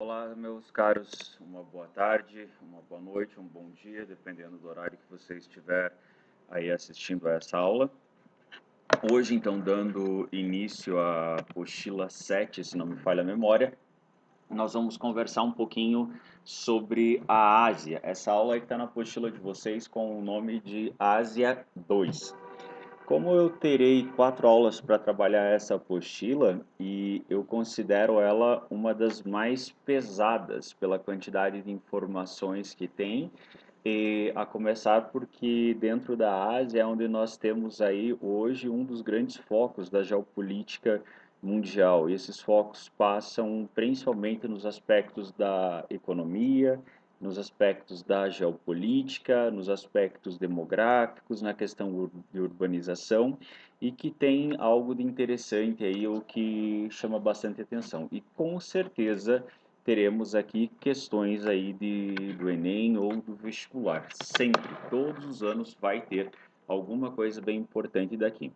Olá, meus caros, uma boa tarde, uma boa noite, um bom dia, dependendo do horário que você estiver aí assistindo a essa aula. Hoje, então, dando início à apostila 7, se não me falha a memória, nós vamos conversar um pouquinho sobre a Ásia. Essa aula está na apostila de vocês com o nome de Ásia 2. Como eu terei 4 aulas para trabalhar essa apostila e eu considero ela uma das mais pesadas pela quantidade de informações que tem, e a começar porque dentro da Ásia é onde nós temos aí hoje um dos grandes focos da geopolítica mundial. E esses focos passam principalmente nos aspectos da economia, nos aspectos da geopolítica, nos aspectos demográficos, na questão de urbanização, e que tem algo de interessante aí, o que chama bastante atenção. E com certeza teremos aqui questões aí do Enem ou do vestibular. Sempre, todos os anos vai ter alguma coisa bem importante daqui.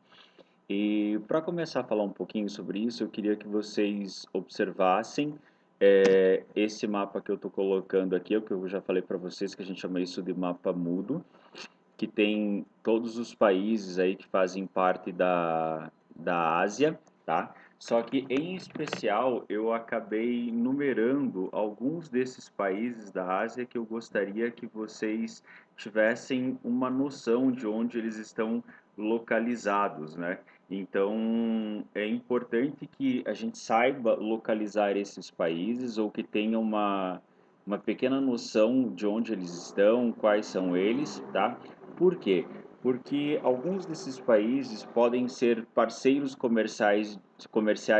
E para começar a falar um pouquinho sobre isso, eu queria que vocês observassem esse mapa que eu estou colocando aqui, o que eu já falei para vocês, que a gente chama isso de mapa mudo, que tem todos os países aí que fazem parte da Ásia, tá? Só que, em especial, eu acabei numerando alguns desses países da Ásia que eu gostaria que vocês tivessem uma noção de onde eles estão localizados, né? Então, é importante que a gente saiba localizar esses países ou que tenha uma pequena noção de onde eles estão, quais são eles, tá? Por quê? Porque alguns desses países podem ser parceiros comerciais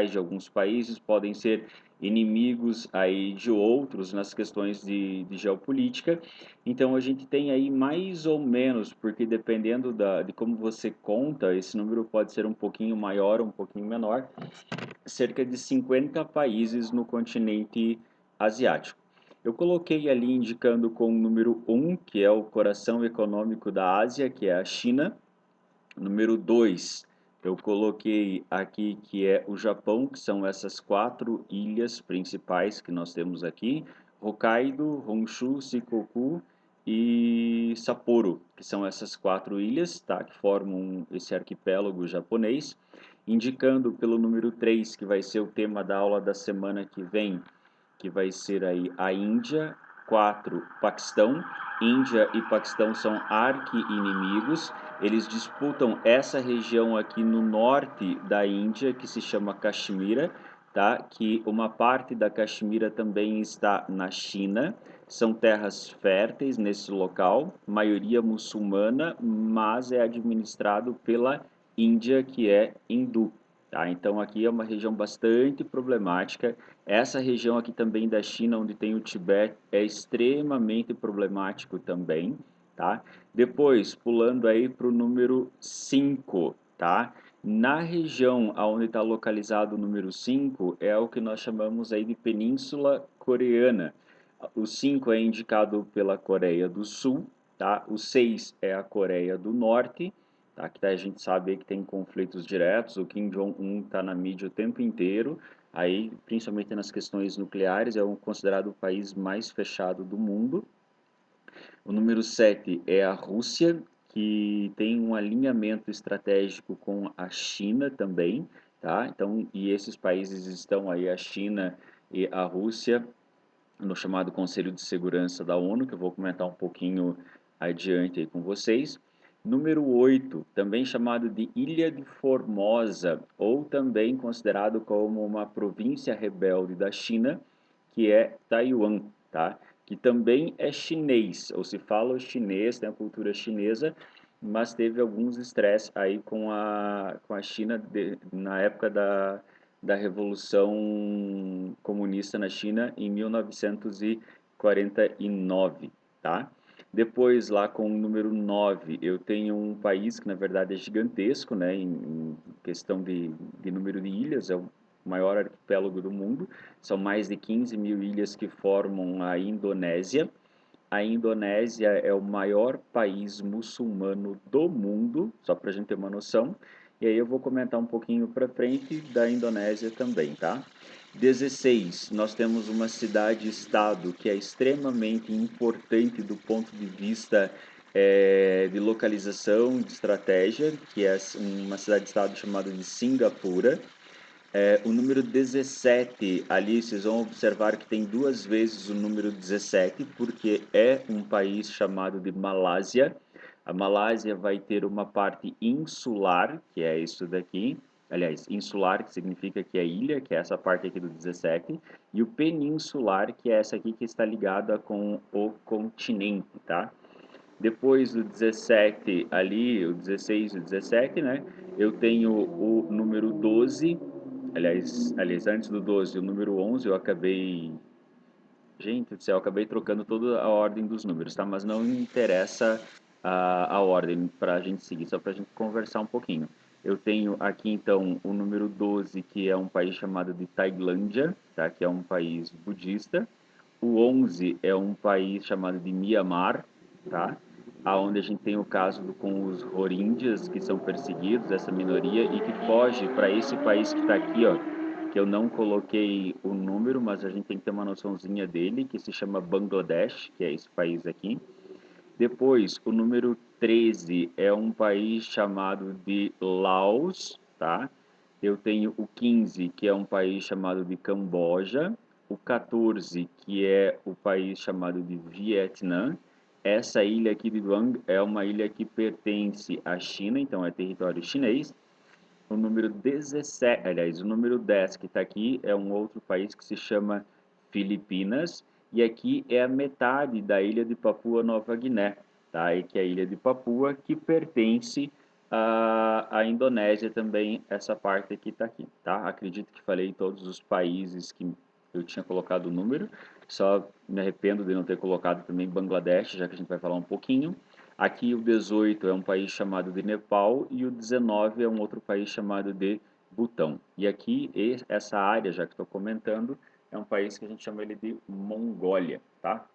de alguns países, podem ser inimigos aí de outros nas questões de geopolítica. Então a gente tem aí mais ou menos, porque dependendo de como você conta, esse número pode ser um pouquinho maior, um pouquinho menor, cerca de 50 países no continente asiático. Eu coloquei ali indicando com o número 1, que é o coração econômico da Ásia, que é a China. Número 2, eu coloquei aqui que é o Japão, que são essas 4 ilhas principais que nós temos aqui: Hokkaido, Honshu, Shikoku e Sapporo, que são essas 4 ilhas, tá, que formam esse arquipélago japonês. Indicando pelo número 3, que vai ser o tema da aula da semana que vem, que vai ser aí a Índia. 4, Paquistão. Índia e Paquistão são arqui-inimigos. Eles disputam essa região aqui no norte da Índia, que se chama Caxemira, tá? Que uma parte da Caxemira também está na China. São terras férteis nesse local, maioria muçulmana, mas é administrado pela Índia, que é hindu. Tá? Então aqui é uma região bastante problemática. Essa região aqui também da China, onde tem o Tibete, é extremamente problemático também. Tá? Depois, pulando aí para o número 5, tá? Na região onde está localizado o número 5, é o que nós chamamos aí de Península Coreana. O 5 é indicado pela Coreia do Sul, tá? O 6 é a Coreia do Norte, tá? Que a gente sabe que tem conflitos diretos, o Kim Jong-un está na mídia o tempo inteiro, aí, principalmente nas questões nucleares, é considerado o país mais fechado do mundo. O número 7 é a Rússia, que tem um alinhamento estratégico com a China também, tá? Então, e esses países estão aí, a China e a Rússia, no chamado Conselho de Segurança da ONU, que eu vou comentar um pouquinho adiante aí com vocês. Número 8, também chamado de Ilha de Formosa, ou também considerado como uma província rebelde da China, que é Taiwan, tá? Que também é chinês, ou se fala o chinês, tem a cultura chinesa, mas teve alguns estresses aí com a China na época da Revolução Comunista na China em 1949, tá? Depois, lá com o número 9, eu tenho um país que na verdade é gigantesco, né, em questão de número de ilhas, é o maior arquipélago do mundo, são mais de 15 mil ilhas que formam a Indonésia. A Indonésia é o maior país muçulmano do mundo, só para a gente ter uma noção. E aí eu vou comentar um pouquinho para frente da Indonésia também, tá? 16, nós temos uma cidade-estado que é extremamente importante do ponto de vista de localização, de estratégia, que é uma cidade-estado chamada de Singapura. O número 17, ali vocês vão observar que tem duas vezes o número 17, porque é um país chamado de Malásia. A Malásia vai ter uma parte insular, que é isso daqui. Aliás, insular, que significa que é ilha, que é essa parte aqui do 17. E o peninsular, que é essa aqui que está ligada com o continente, tá? Depois do 17 ali, o 16 e o 17, né? Eu tenho o número 12. Aliás, antes do 12, o número 11, eu acabei... Gente do céu, eu acabei trocando toda a ordem dos números, tá? Mas não interessa a ordem para a gente seguir, só para a gente conversar um pouquinho. Eu tenho aqui, então, o número 12, que é um país chamado de Tailândia, tá? Que é um país budista. O 11 é um país chamado de Myanmar, tá? Aonde a gente tem o caso com os Rohingyas, que são perseguidos, essa minoria, e que foge para esse país que está aqui, ó, que eu não coloquei o número, mas a gente tem que ter uma noçãozinha dele, que se chama Bangladesh, que é esse país aqui. Depois, o número 13 é um país chamado de Laos, tá? Eu tenho o 15, que é um país chamado de Camboja. O 14, que é o país chamado de Vietnã. Essa ilha aqui de Duong é uma ilha que pertence à China, então é território chinês. O número 17, aliás, o número 10 que está aqui é um outro país que se chama Filipinas, e aqui é a metade da ilha de Papua Nova Guiné, tá? E que é a ilha de Papua, que pertence à Indonésia também, essa parte aqui está aqui, tá? Acredito que falei todos os países que eu tinha colocado o número, só me arrependo de não ter colocado também Bangladesh, já que a gente vai falar um pouquinho. Aqui o 18 é um país chamado de Nepal e o 19 é um outro país chamado de Butão. E aqui, essa área, já que estou comentando, é um país que a gente chama ele de Mongólia, tá?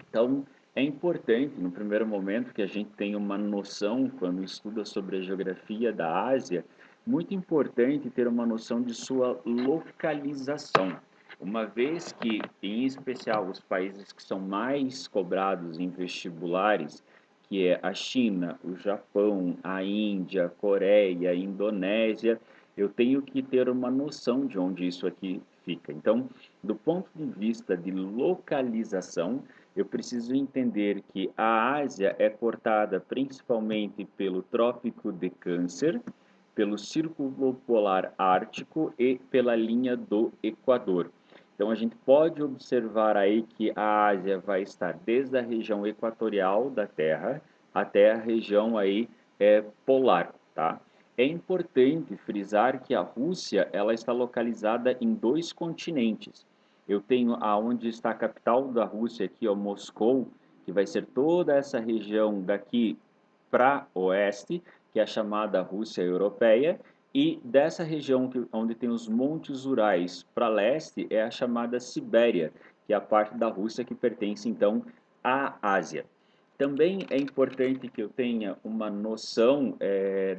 Então, é importante, no primeiro momento, que a gente tenha uma noção, quando estuda sobre a geografia da Ásia, muito importante ter uma noção de sua localização. Uma vez que, em especial, os países que são mais cobrados em vestibulares, que é a China, o Japão, a Índia, a Coreia, a Indonésia, eu tenho que ter uma noção de onde isso aqui fica. Então, do ponto de vista de localização, eu preciso entender que a Ásia é cortada principalmente pelo Trópico de Câncer, pelo Círculo Polar Ártico e pela linha do Equador. Então a gente pode observar aí que a Ásia vai estar desde a região equatorial da Terra até a região aí polar, tá? É importante frisar que a Rússia ela está localizada em dois continentes. Eu tenho aonde está a capital da Rússia aqui, ó, Moscou, que vai ser toda essa região daqui para oeste, que é a chamada Rússia Europeia, e dessa região onde tem os Montes Urais para leste é a chamada Sibéria, que é a parte da Rússia que pertence então à Ásia. Também é importante que eu tenha uma noção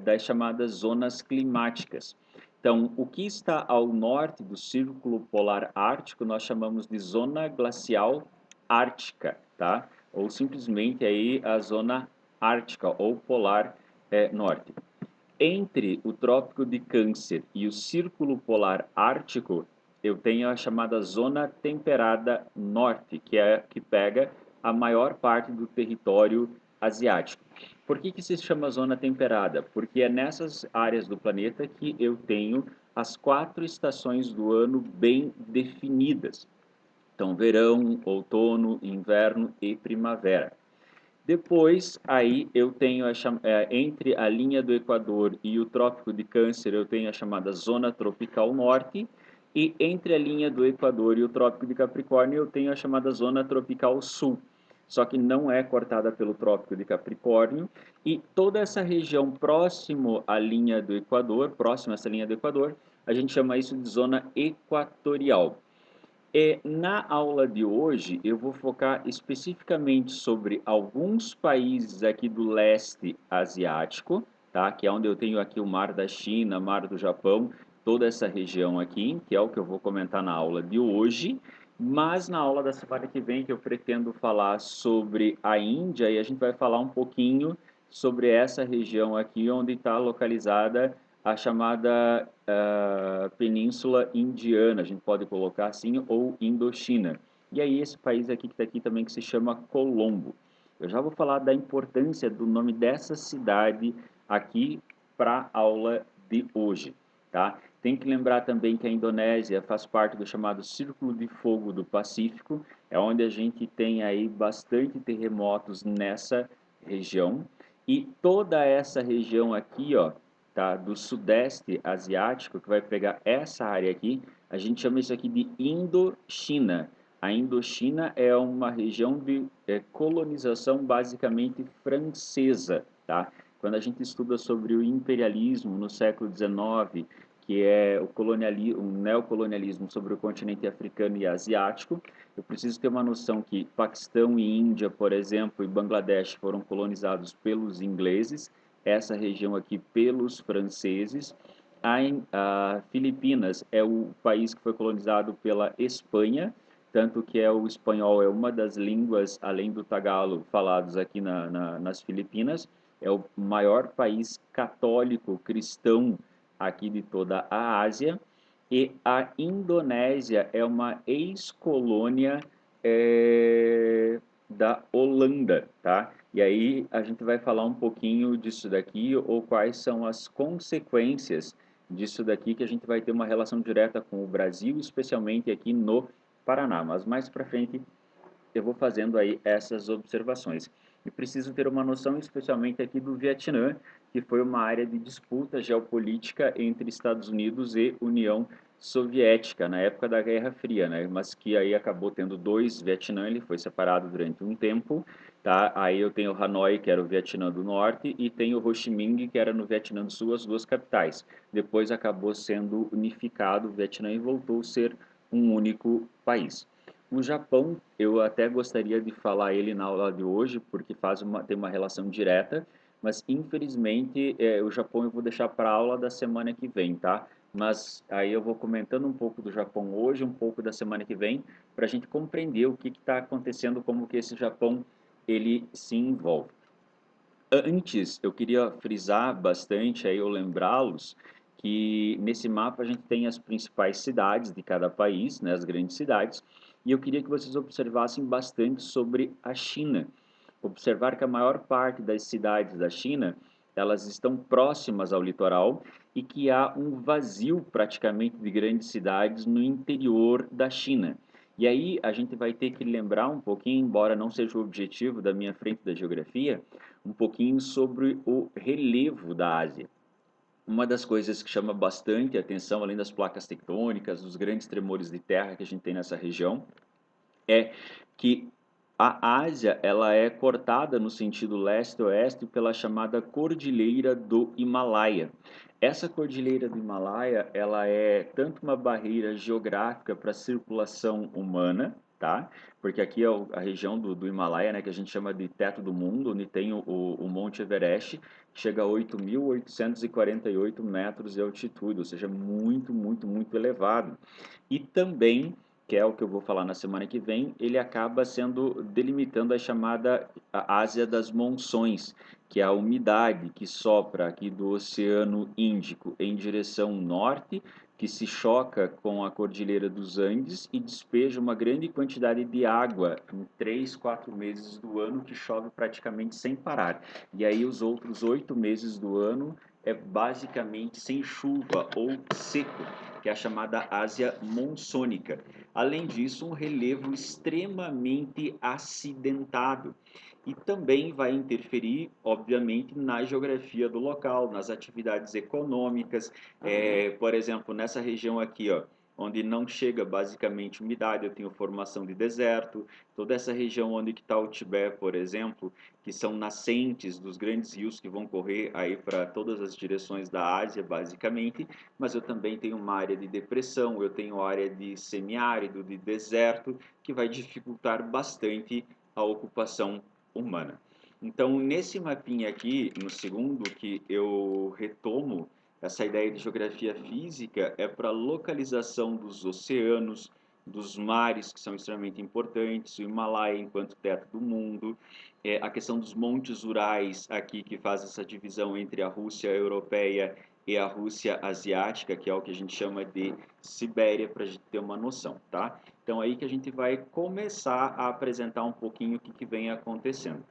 das chamadas zonas climáticas. Então, o que está ao norte do Círculo Polar Ártico nós chamamos de zona glacial ártica, tá? Ou simplesmente aí a zona ártica ou polar norte. Entre o Trópico de Câncer e o Círculo Polar Ártico, eu tenho a chamada Zona Temperada Norte, que é que pega a maior parte do território asiático. Por que se chama Zona Temperada? Porque é nessas áreas do planeta que eu tenho as 4 estações do ano bem definidas. Então, verão, outono, inverno e primavera. Depois, aí eu tenho entre a linha do Equador e o Trópico de Câncer, eu tenho a chamada Zona Tropical Norte, e entre a linha do Equador e o Trópico de Capricórnio, eu tenho a chamada Zona Tropical Sul. Só que não é cortada pelo Trópico de Capricórnio, e toda essa região próximo à linha do Equador, próximo a essa linha do Equador, a gente chama isso de zona equatorial. Na aula de hoje, eu vou focar especificamente sobre alguns países aqui do leste asiático, tá? Que é onde eu tenho aqui o Mar da China, Mar do Japão, toda essa região aqui, que é o que eu vou comentar na aula de hoje, mas na aula da semana que vem que eu pretendo falar sobre a Índia e a gente vai falar um pouquinho sobre essa região aqui onde está localizada a chamada Península Indiana, a gente pode colocar assim, ou Indochina. E aí esse país aqui que está aqui também que se chama Colombo. Eu já vou falar da importância do nome dessa cidade aqui para a aula de hoje, tá? Tem que lembrar também que a Indonésia faz parte do chamado Círculo de Fogo do Pacífico, é onde a gente tem aí bastante terremotos nessa região. E toda essa região aqui, ó, tá, do Sudeste Asiático, que vai pegar essa área aqui, a gente chama isso aqui de Indochina. A Indochina é uma região de colonização basicamente francesa, tá? Quando a gente estuda sobre o imperialismo no século XIX, que é o neocolonialismo sobre o continente africano e asiático, eu preciso ter uma noção que Paquistão e Índia, por exemplo, e Bangladesh foram colonizados pelos ingleses, essa região aqui pelos franceses. A Filipinas é o país que foi colonizado pela Espanha, tanto que o espanhol é uma das línguas, além do tagalo, falados aqui nas Filipinas. É o maior país católico cristão aqui de toda a Ásia. E a Indonésia é uma ex-colônia da Holanda, tá? E aí a gente vai falar um pouquinho disso daqui, ou quais são as consequências disso daqui, que a gente vai ter uma relação direta com o Brasil, especialmente aqui no Paraná. Mas mais para frente eu vou fazendo aí essas observações. E preciso ter uma noção especialmente aqui do Vietnã, que foi uma área de disputa geopolítica entre Estados Unidos e União Soviética, na época da Guerra Fria, né? Mas que aí acabou tendo dois Vietnã, ele foi separado durante um tempo, tá? Aí eu tenho Hanoi, que era o Vietnã do Norte, e tenho Ho Chi Minh, que era no Vietnã do Sul, as duas capitais. Depois acabou sendo unificado o Vietnã e voltou a ser um único país. O Japão, eu até gostaria de falar ele na aula de hoje, porque tem uma relação direta, mas infelizmente o Japão eu vou deixar para a aula da semana que vem, tá? Mas aí eu vou comentando um pouco do Japão hoje, um pouco da semana que vem, para a gente compreender o que está acontecendo, como que esse Japão ele se envolve. Antes, eu queria frisar bastante, aí eu lembrá-los, que nesse mapa a gente tem as principais cidades de cada país, né, as grandes cidades, e eu queria que vocês observassem bastante sobre a China. Observar que a maior parte das cidades da China, elas estão próximas ao litoral e que há um vazio praticamente de grandes cidades no interior da China. E aí a gente vai ter que lembrar um pouquinho, embora não seja o objetivo da minha frente da geografia, um pouquinho sobre o relevo da Ásia. Uma das coisas que chama bastante atenção, além das placas tectônicas, dos grandes tremores de terra que a gente tem nessa região, é que a Ásia ela é cortada no sentido leste-oeste pela chamada Cordilheira do Himalaia. Essa Cordilheira do Himalaia ela é tanto uma barreira geográfica para a circulação humana, tá? Porque aqui é a região do Himalaia, né, que a gente chama de teto do mundo, onde tem o Monte Everest, que chega a 8.848 metros de altitude, ou seja, muito, muito, muito elevado. E também que é o que eu vou falar na semana que vem, ele acaba sendo delimitando a chamada Ásia das monções, que é a umidade que sopra aqui do Oceano Índico em direção norte, que se choca com a Cordilheira dos Andes e despeja uma grande quantidade de água em 3, 4 meses do ano, que chove praticamente sem parar. E aí os outros 8 meses do ano é basicamente sem chuva ou seco, que é a chamada Ásia monsônica. Além disso, um relevo extremamente acidentado e também vai interferir, obviamente, na geografia do local, nas atividades econômicas. Por exemplo, nessa região aqui, ó, onde não chega basicamente umidade, eu tenho formação de deserto. Toda essa região onde está o Tibete, por exemplo, que são nascentes dos grandes rios que vão correr aí para todas as direções da Ásia, basicamente, mas eu também tenho uma área de depressão, eu tenho área de semiárido, de deserto, que vai dificultar bastante a ocupação humana. Então, nesse mapinha aqui, no segundo, que eu retomo Essa ideia de geografia física é para localização dos oceanos, dos mares, que são extremamente importantes, o Himalaia enquanto teto do mundo, a questão dos montes Urais aqui, que faz essa divisão entre a Rússia europeia e a Rússia asiática, que é o que a gente chama de Sibéria, para a gente ter uma noção, tá? Então aí que a gente vai começar a apresentar um pouquinho o que vem acontecendo.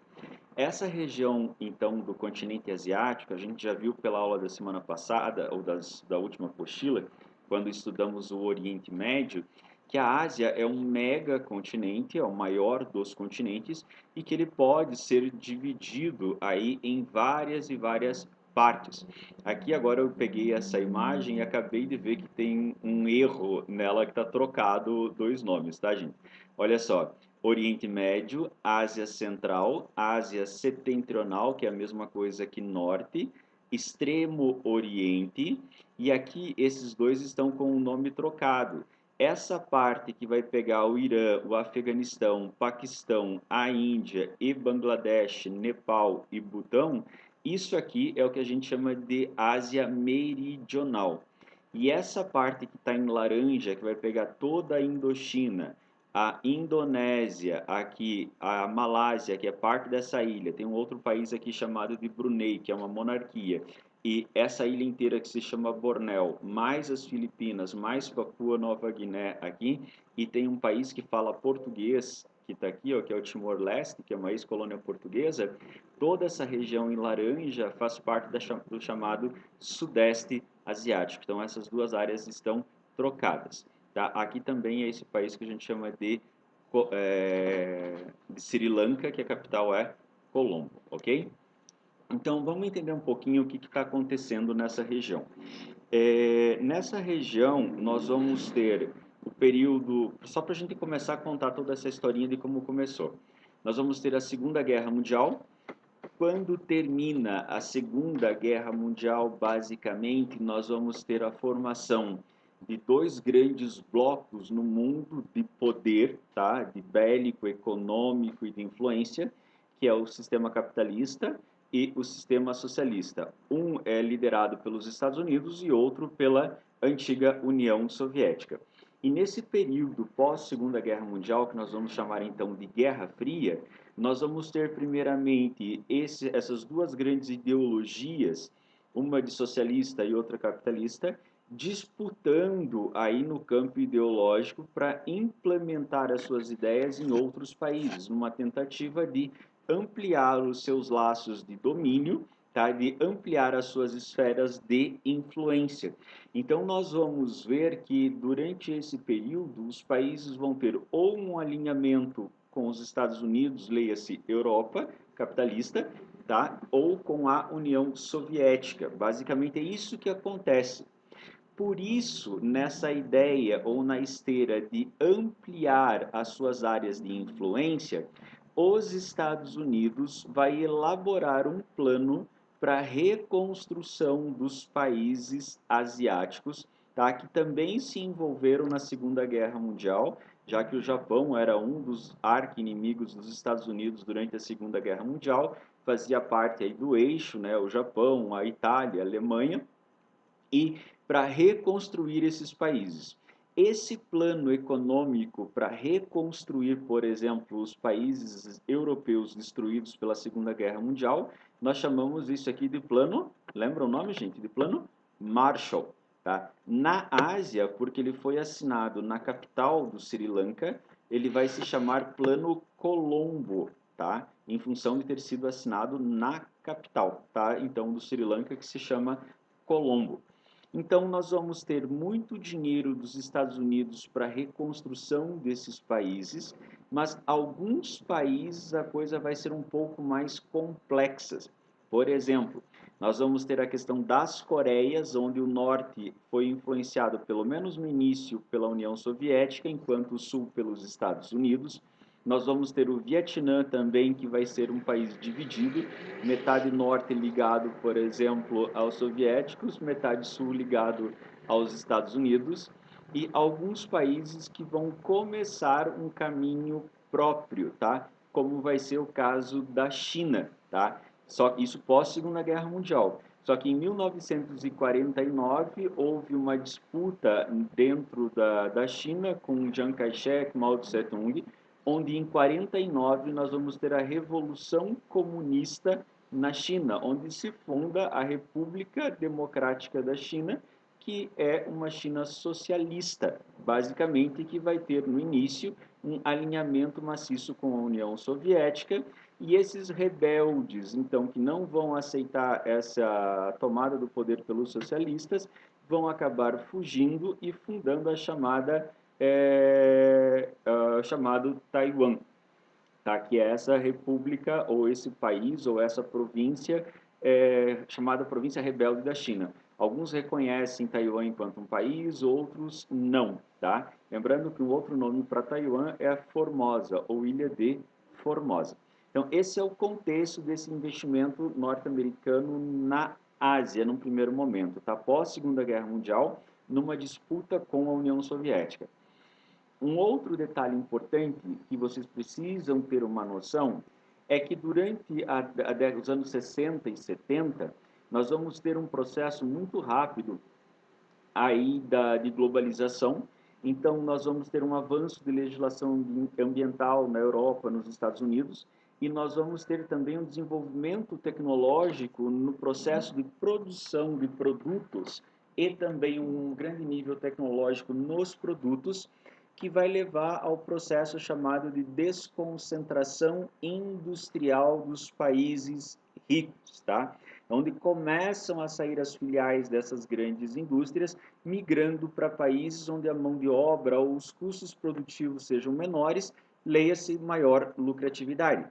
Essa região, então, do continente asiático, a gente já viu pela aula da semana passada, ou da última apostila, quando estudamos o Oriente Médio, que a Ásia é um mega continente, é o maior dos continentes, e que ele pode ser dividido aí em várias e várias partes. Aqui agora eu peguei essa imagem e acabei de ver que tem um erro nela que está trocado dois nomes, tá, gente? Olha só, Oriente Médio, Ásia Central, Ásia Setentrional, que é a mesma coisa que Norte, Extremo Oriente, e aqui esses dois estão com o nome trocado. Essa parte que vai pegar o Irã, o Afeganistão, Paquistão, a Índia e Bangladesh, Nepal e Butão, isso aqui é o que a gente chama de Ásia Meridional. E essa parte que está em laranja, que vai pegar toda a Indochina, a Indonésia, aqui, a Malásia, que é parte dessa ilha, tem um outro país aqui chamado de Brunei, que é uma monarquia, e essa ilha inteira que se chama Bornéu, mais as Filipinas, mais Papua Nova Guiné aqui, e tem um país que fala português, que está aqui, ó, que é o Timor-Leste, que é uma ex-colônia portuguesa, toda essa região em laranja faz parte do chamado Sudeste Asiático. Então, essas duas áreas estão trocadas. Tá? Aqui também é esse país que a gente chama de Sri Lanka, que a capital é Colombo, ok? Então, vamos entender um pouquinho o que está acontecendo nessa região. Nessa região, nós vamos ter o período, só para a gente começar a contar toda essa historinha de como começou. Nós vamos ter a Segunda Guerra Mundial. Quando termina a Segunda Guerra Mundial, basicamente, nós vamos ter a formação de dois grandes blocos no mundo de poder, tá? De bélico, econômico e de influência, que é o sistema capitalista e o sistema socialista. Um é liderado pelos Estados Unidos e outro pela antiga União Soviética. E nesse período pós-Segunda Guerra Mundial, que nós vamos chamar então de Guerra Fria, nós vamos ter primeiramente essas duas grandes ideologias, uma de socialista e outra capitalista, disputando aí no campo ideológico para implementar as suas ideias em outros países, numa tentativa de ampliar os seus laços de domínio, tá? De ampliar as suas esferas de influência. Então nós vamos ver que durante esse período os países vão ter ou um alinhamento com os Estados Unidos, leia-se Europa capitalista, tá? Ou com a União Soviética. Basicamente é isso que acontece. Por isso, nessa ideia ou na esteira de ampliar as suas áreas de influência, os Estados Unidos vai elaborar um plano para a reconstrução dos países asiáticos, tá? Que também se envolveram na Segunda Guerra Mundial, já que o Japão era um dos arqui-inimigos dos Estados Unidos durante a Segunda Guerra Mundial, fazia parte aí do eixo, né? O Japão, a Itália, a Alemanha, e para reconstruir esses países. Esse plano econômico para reconstruir, por exemplo, os países europeus destruídos pela Segunda Guerra Mundial, nós chamamos isso aqui de plano, lembra o nome, gente? De plano Marshall. Tá? Na Ásia, porque ele foi assinado na capital do Sri Lanka, ele vai se chamar Plano Colombo, tá? Em função de ter sido assinado na capital, tá? Então, do Sri Lanka, que se chama Colombo. Então, nós vamos ter muito dinheiro dos Estados Unidos para a reconstrução desses países, mas alguns países a coisa vai ser um pouco mais complexa. Por exemplo, nós vamos ter a questão das Coreias, onde o norte foi influenciado, pelo menos no início, pela União Soviética, enquanto o sul pelos Estados Unidos. Nós vamos ter o Vietnã também, que vai ser um país dividido, metade norte ligado, por exemplo, aos soviéticos, metade sul ligado aos Estados Unidos, e alguns países que vão começar um caminho próprio, tá? Como vai ser o caso da China, tá? Só isso pós Segunda Guerra Mundial. Só que em 1949 houve uma disputa dentro da China com Chiang Kai-shek, Mao Tse-tung, onde em 49 nós vamos ter a Revolução Comunista na China, onde se funda a República Democrática da China, que é uma China socialista, basicamente, que vai ter no início um alinhamento maciço com a União Soviética, e esses rebeldes, então, que não vão aceitar essa tomada do poder pelos socialistas, vão acabar fugindo e fundando a chamada chamado Taiwan, tá? Que é essa república ou esse país ou essa província chamada Província Rebelde da China. Alguns reconhecem Taiwan enquanto um país, outros não, tá? Lembrando que o outro nome para Taiwan é a Formosa ou Ilha de Formosa. Então, esse é o contexto desse investimento norte-americano na Ásia, num primeiro momento, tá? Pós Segunda Guerra Mundial, numa disputa com a União Soviética. Um outro detalhe importante que vocês precisam ter uma noção é que durante os anos 60 e 70, nós vamos ter um processo muito rápido aí de globalização. Então, nós vamos ter um avanço de legislação ambiental na Europa, nos Estados Unidos, e nós vamos ter também um desenvolvimento tecnológico no processo de produção de produtos e também um grande nível tecnológico nos produtos, que vai levar ao processo chamado de desconcentração industrial dos países ricos, tá? Onde começam a sair as filiais dessas grandes indústrias, migrando para países onde a mão de obra ou os custos produtivos sejam menores, leia-se maior lucratividade.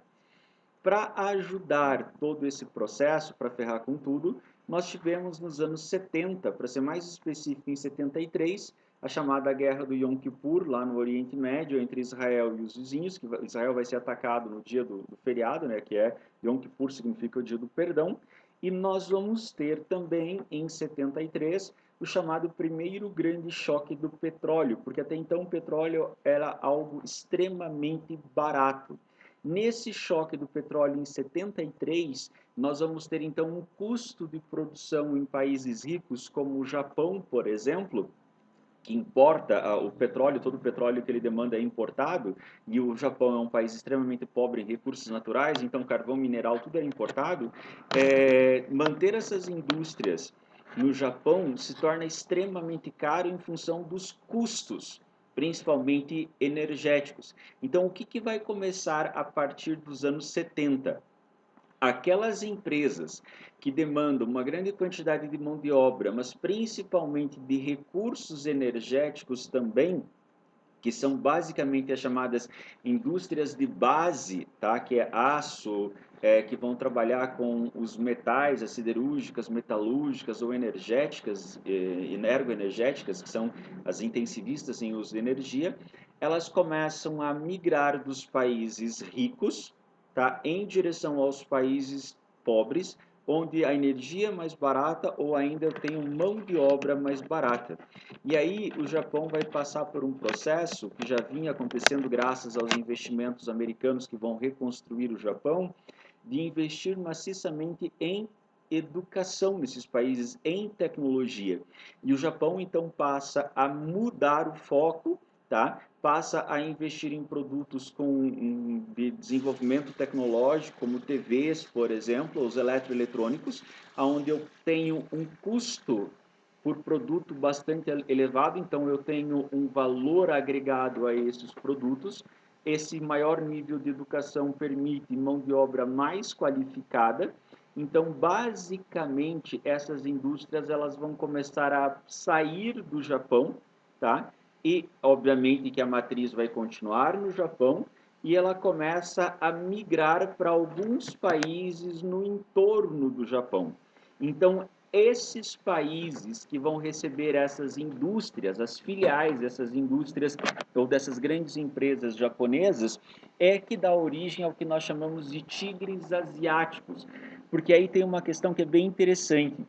Para ajudar todo esse processo, para ferrar com tudo, nós tivemos nos anos 70, para ser mais específico, em 73, a chamada Guerra do Yom Kippur, lá no Oriente Médio, entre Israel e os vizinhos, que Israel vai ser atacado no dia do feriado, né, que é Yom Kippur, significa o dia do perdão, e nós vamos ter também, em 73, o chamado primeiro grande choque do petróleo, porque até então o petróleo era algo extremamente barato. Nesse choque do petróleo em 73, nós vamos ter então um custo de produção em países ricos, como o Japão, por exemplo, que importa o petróleo, todo o petróleo que ele demanda é importado, e o Japão é um país extremamente pobre em recursos naturais, então carvão mineral, tudo é importado, manter essas indústrias no Japão se torna extremamente caro em função dos custos, principalmente energéticos. Então, o que vai começar a partir dos anos 70? Aquelas empresas que demandam uma grande quantidade de mão de obra, mas principalmente de recursos energéticos também, que são basicamente as chamadas indústrias de base, tá? Que é aço, que vão trabalhar com os metais, as siderúrgicas, metalúrgicas ou energéticas, energoenergéticas, que são as intensivistas em uso de energia, elas começam a migrar dos países ricos, tá? Em direção aos países pobres, onde a energia é mais barata ou ainda tem mão de obra mais barata. E aí o Japão vai passar por um processo que já vinha acontecendo graças aos investimentos americanos que vão reconstruir o Japão, de investir maciçamente em educação nesses países, em tecnologia. E o Japão então passa a mudar o foco, tá? Passa a investir em produtos de desenvolvimento tecnológico, como TVs, por exemplo, os eletroeletrônicos, onde eu tenho um custo por produto bastante elevado, então eu tenho um valor agregado a esses produtos. Esse maior nível de educação permite mão de obra mais qualificada. Então, basicamente, essas indústrias elas vão começar a sair do Japão, tá? E, obviamente, que a matriz vai continuar no Japão, e ela começa a migrar para alguns países no entorno do Japão. Então, esses países que vão receber essas indústrias, as filiais dessas indústrias ou dessas grandes empresas japonesas, é que dá origem ao que nós chamamos de tigres asiáticos. Porque aí tem uma questão que é bem interessante.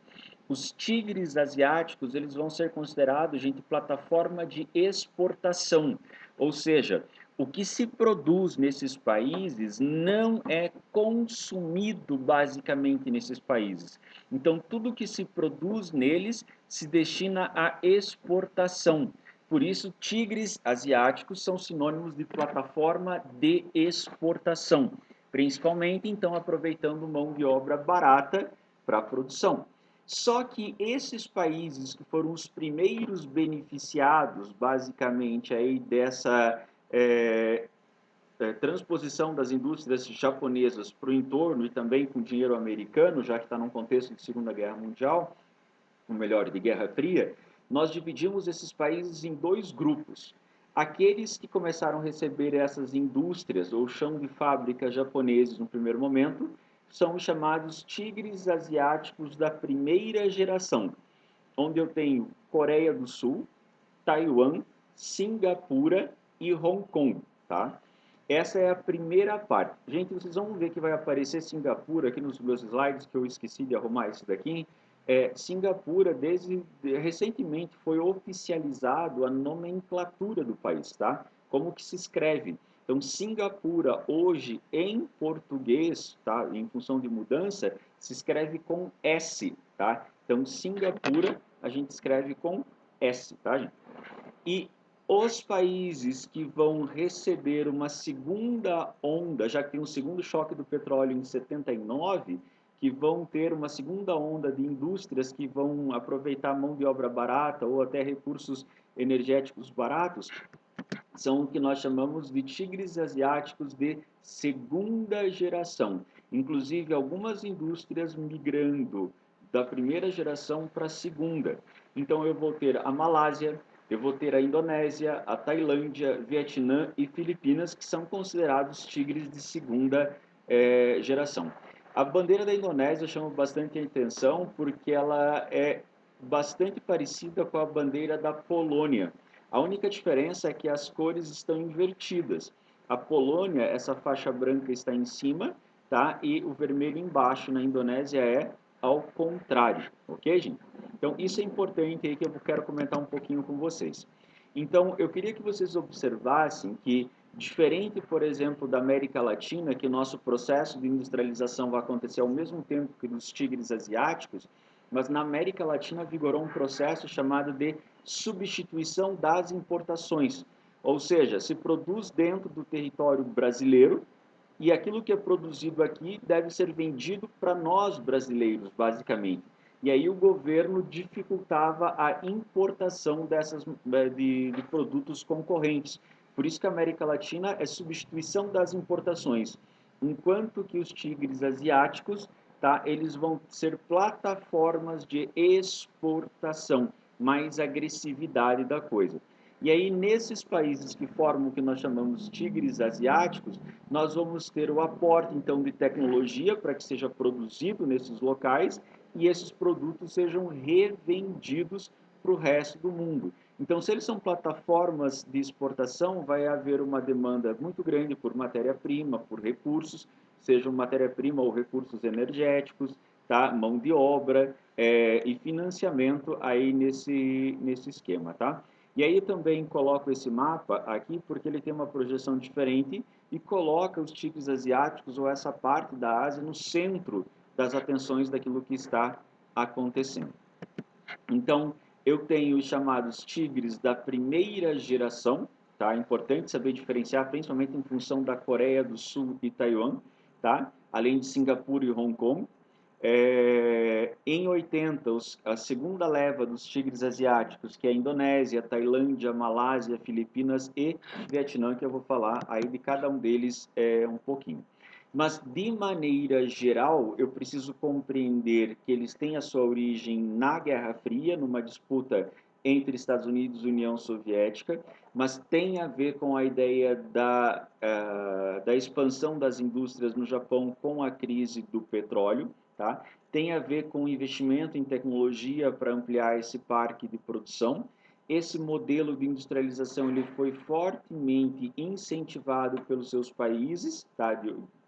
Os tigres asiáticos, eles vão ser considerados, gente, plataforma de exportação. Ou seja, o que se produz nesses países não é consumido basicamente nesses países. Então, tudo que se produz neles se destina à exportação. Por isso, tigres asiáticos são sinônimos de plataforma de exportação, principalmente então aproveitando mão de obra barata para a produção. Só que esses países que foram os primeiros beneficiados, basicamente, aí dessa transposição das indústrias japonesas para o entorno e também com dinheiro americano, já que está num contexto de Segunda Guerra Mundial, ou melhor, de Guerra Fria, nós dividimos esses países em dois grupos. Aqueles que começaram a receber essas indústrias ou chão de fábrica japoneses no primeiro momento são os chamados tigres asiáticos da primeira geração, onde eu tenho Coreia do Sul, Taiwan, Singapura e Hong Kong, tá? Essa é a primeira parte. Gente, vocês vão ver que vai aparecer Singapura aqui nos meus slides, que eu esqueci de arrumar isso daqui. Singapura, recentemente, foi oficializado a nomenclatura do país, tá? Como que se escreve. Então, Singapura, hoje, em português, tá? Em função de mudança, se escreve com S, tá? Então, Singapura, a gente escreve com S, tá, gente? E os países que vão receber uma segunda onda, já que tem um segundo choque do petróleo em 79, que vão ter uma segunda onda de indústrias que vão aproveitar mão de obra barata ou até recursos energéticos baratos, são o que nós chamamos de tigres asiáticos de segunda geração. Inclusive, algumas indústrias migrando da primeira geração para a segunda. Então, eu vou ter a Malásia, eu vou ter a Indonésia, a Tailândia, Vietnã e Filipinas, que são considerados tigres de segunda geração. A bandeira da Indonésia chama bastante a atenção porque ela é bastante parecida com a bandeira da Polônia. A única diferença é que as cores estão invertidas. A Polônia, essa faixa branca está em cima, tá? E o vermelho embaixo na Indonésia é ao contrário, ok, gente? Então, isso é importante aí que eu quero comentar um pouquinho com vocês. Então, eu queria que vocês observassem que, diferente, por exemplo, da América Latina, que o nosso processo de industrialização vai acontecer ao mesmo tempo que nos tigres asiáticos, mas na América Latina vigorou um processo chamado de substituição das importações. Ou seja, se produz dentro do território brasileiro e aquilo que é produzido aqui deve ser vendido para nós brasileiros, basicamente. E aí o governo dificultava a importação de produtos concorrentes. Por isso que a América Latina é substituição das importações, enquanto que os tigres asiáticos, tá, eles vão ser plataformas de exportação, mais agressividade da coisa. E aí, nesses países que formam o que nós chamamos tigres asiáticos, nós vamos ter o aporte, então, de tecnologia para que seja produzido nesses locais e esses produtos sejam revendidos para o resto do mundo. Então, se eles são plataformas de exportação, vai haver uma demanda muito grande por matéria-prima, por recursos, sejam matéria-prima ou recursos energéticos, tá? Mão de obra e financiamento aí nesse esquema, tá? E aí eu também coloco esse mapa aqui porque ele tem uma projeção diferente e coloca os tigres asiáticos ou essa parte da Ásia no centro das atenções daquilo que está acontecendo. Então, eu tenho os chamados tigres da primeira geração, tá? É importante saber diferenciar, principalmente em função da Coreia do Sul e Taiwan, tá? Além de Singapura e Hong Kong. Em 80, a segunda leva dos tigres asiáticos, que é a Indonésia, Tailândia, Malásia, Filipinas e Vietnã, que eu vou falar aí de cada um deles um pouquinho. Mas, de maneira geral, eu preciso compreender que eles têm a sua origem na Guerra Fria, numa disputa entre Estados Unidos e União Soviética, mas tem a ver com a ideia da expansão das indústrias no Japão com a crise do petróleo, tá? Tem a ver com investimento em tecnologia para ampliar esse parque de produção. Esse modelo de industrialização ele foi fortemente incentivado pelos seus países, tá?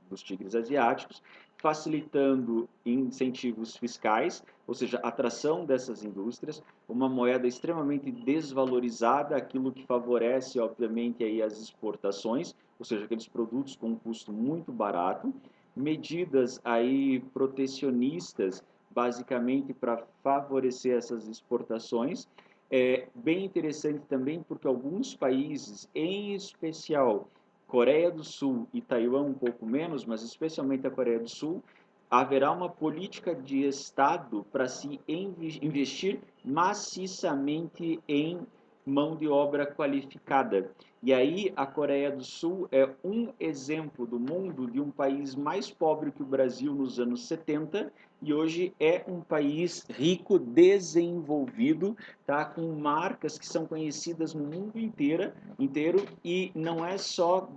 dos tigres asiáticos, facilitando incentivos fiscais, ou seja, atração dessas indústrias, uma moeda extremamente desvalorizada, aquilo que favorece, obviamente, aí as exportações, ou seja, aqueles produtos com um custo muito barato, medidas aí protecionistas, basicamente para favorecer essas exportações. É bem interessante também porque alguns países, em especial Coreia do Sul e Taiwan um pouco menos, mas especialmente a Coreia do Sul, haverá uma política de Estado para se investir maciçamente em mão de obra qualificada. E aí a Coreia do Sul é um exemplo do mundo de um país mais pobre que o Brasil nos anos 70 e hoje é um país rico, desenvolvido, tá, com marcas que são conhecidas no mundo inteiro e não é só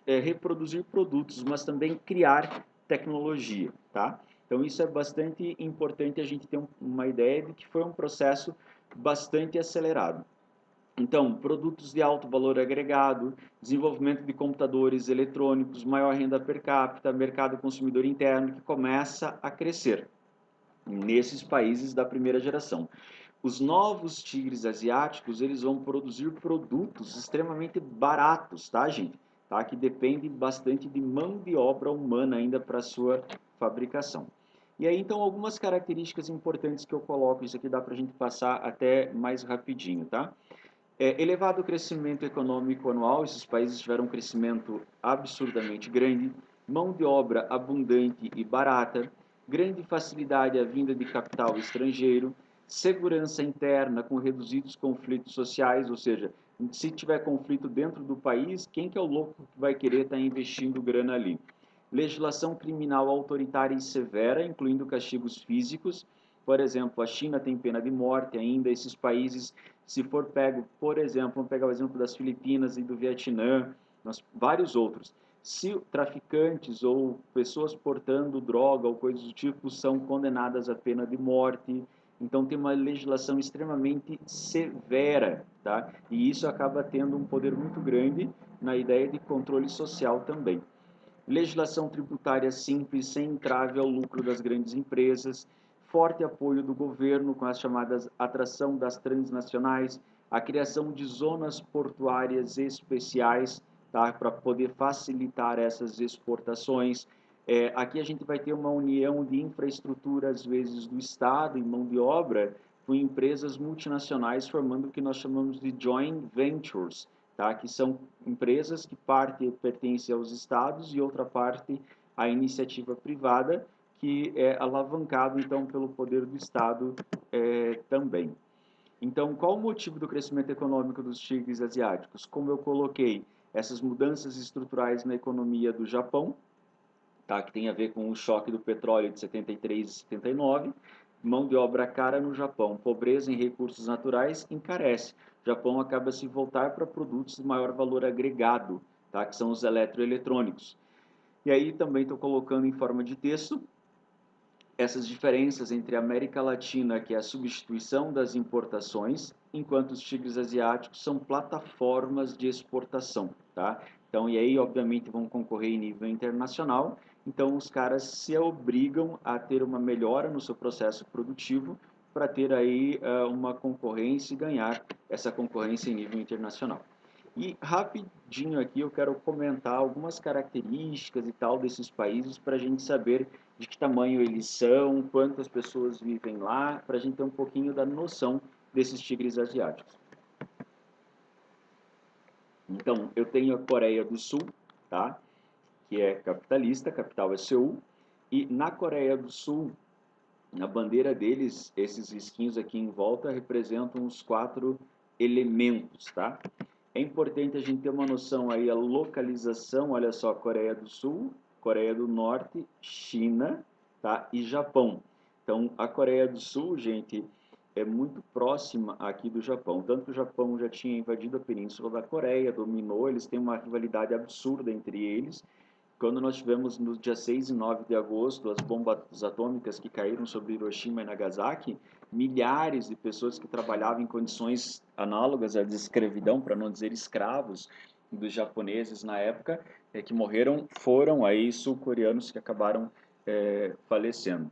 reproduzir produtos, mas também criar tecnologia, tá? Então isso é bastante importante a gente ter uma ideia de que foi um processo bastante acelerado. Então, produtos de alto valor agregado, desenvolvimento de computadores eletrônicos, maior renda per capita, mercado consumidor interno que começa a crescer nesses países da primeira geração. Os novos tigres asiáticos, eles vão produzir produtos extremamente baratos, tá, gente? Tá? Que depende bastante de mão de obra humana ainda para sua fabricação. E aí, então, algumas características importantes que eu coloco, isso aqui dá para a gente passar até mais rapidinho, tá? Elevado crescimento econômico anual, esses países tiveram um crescimento absurdamente grande, mão de obra abundante e barata, grande facilidade à vinda de capital estrangeiro, segurança interna com reduzidos conflitos sociais, ou seja, se tiver conflito dentro do país, quem que é o louco que vai querer estar investindo grana ali? Legislação criminal autoritária e severa, incluindo castigos físicos. Por exemplo, a China tem pena de morte ainda, esses países, se for pego, por exemplo, vamos pegar o exemplo das Filipinas e do Vietnã, vários outros. Se traficantes ou pessoas portando droga ou coisas do tipo são condenadas à pena de morte, então tem uma legislação extremamente severa, tá? E isso acaba tendo um poder muito grande na ideia de controle social também. Legislação tributária simples, sem entrave ao lucro das grandes empresas, forte apoio do governo com as chamadas atração das transnacionais, a criação de zonas portuárias especiais, tá, para poder facilitar essas exportações. Aqui a gente vai ter uma união de infraestrutura, às vezes, do Estado e mão de obra, com empresas multinacionais formando o que nós chamamos de joint ventures, tá? Que são empresas que parte pertence aos estados e outra parte à iniciativa privada, que é alavancado então pelo poder do Estado também. Então, qual o motivo do crescimento econômico dos tigres asiáticos? Como eu coloquei, essas mudanças estruturais na economia do Japão, tá? Que tem a ver com o choque do petróleo de 73 e 79, mão de obra cara no Japão, pobreza em recursos naturais encarece. O Japão acaba se voltar para produtos de maior valor agregado, tá? Que são os eletroeletrônicos. E aí também estou colocando em forma de texto essas diferenças entre a América Latina, que é a substituição das importações, enquanto os tigres asiáticos são plataformas de exportação, tá? Então, e aí, obviamente, vão concorrer em nível internacional, então os caras se obrigam a ter uma melhora no seu processo produtivo para ter aí uma concorrência e ganhar essa concorrência em nível internacional. E rapidinho aqui eu quero comentar algumas características e tal desses países para a gente saber de que tamanho eles são, quantas pessoas vivem lá, para a gente ter um pouquinho da noção desses tigres asiáticos. Então, eu tenho a Coreia do Sul, tá? Que é capitalista, capital é Seul, e na Coreia do Sul, na bandeira deles, esses risquinhos aqui em volta representam os 4 elementos, tá? É importante a gente ter uma noção aí, a localização, olha só, Coreia do Sul, Coreia do Norte, China, tá? E Japão. Então, a Coreia do Sul, gente, é muito próxima aqui do Japão. Tanto que o Japão já tinha invadido a península da Coreia, dominou, eles têm uma rivalidade absurda entre eles. Quando nós tivemos no dia 6 e 9 de agosto as bombas atômicas que caíram sobre Hiroshima e Nagasaki, milhares de pessoas que trabalhavam em condições análogas à de escravidão, para não dizer escravos, dos japoneses na época que morreram foram aí sul-coreanos que acabaram falecendo.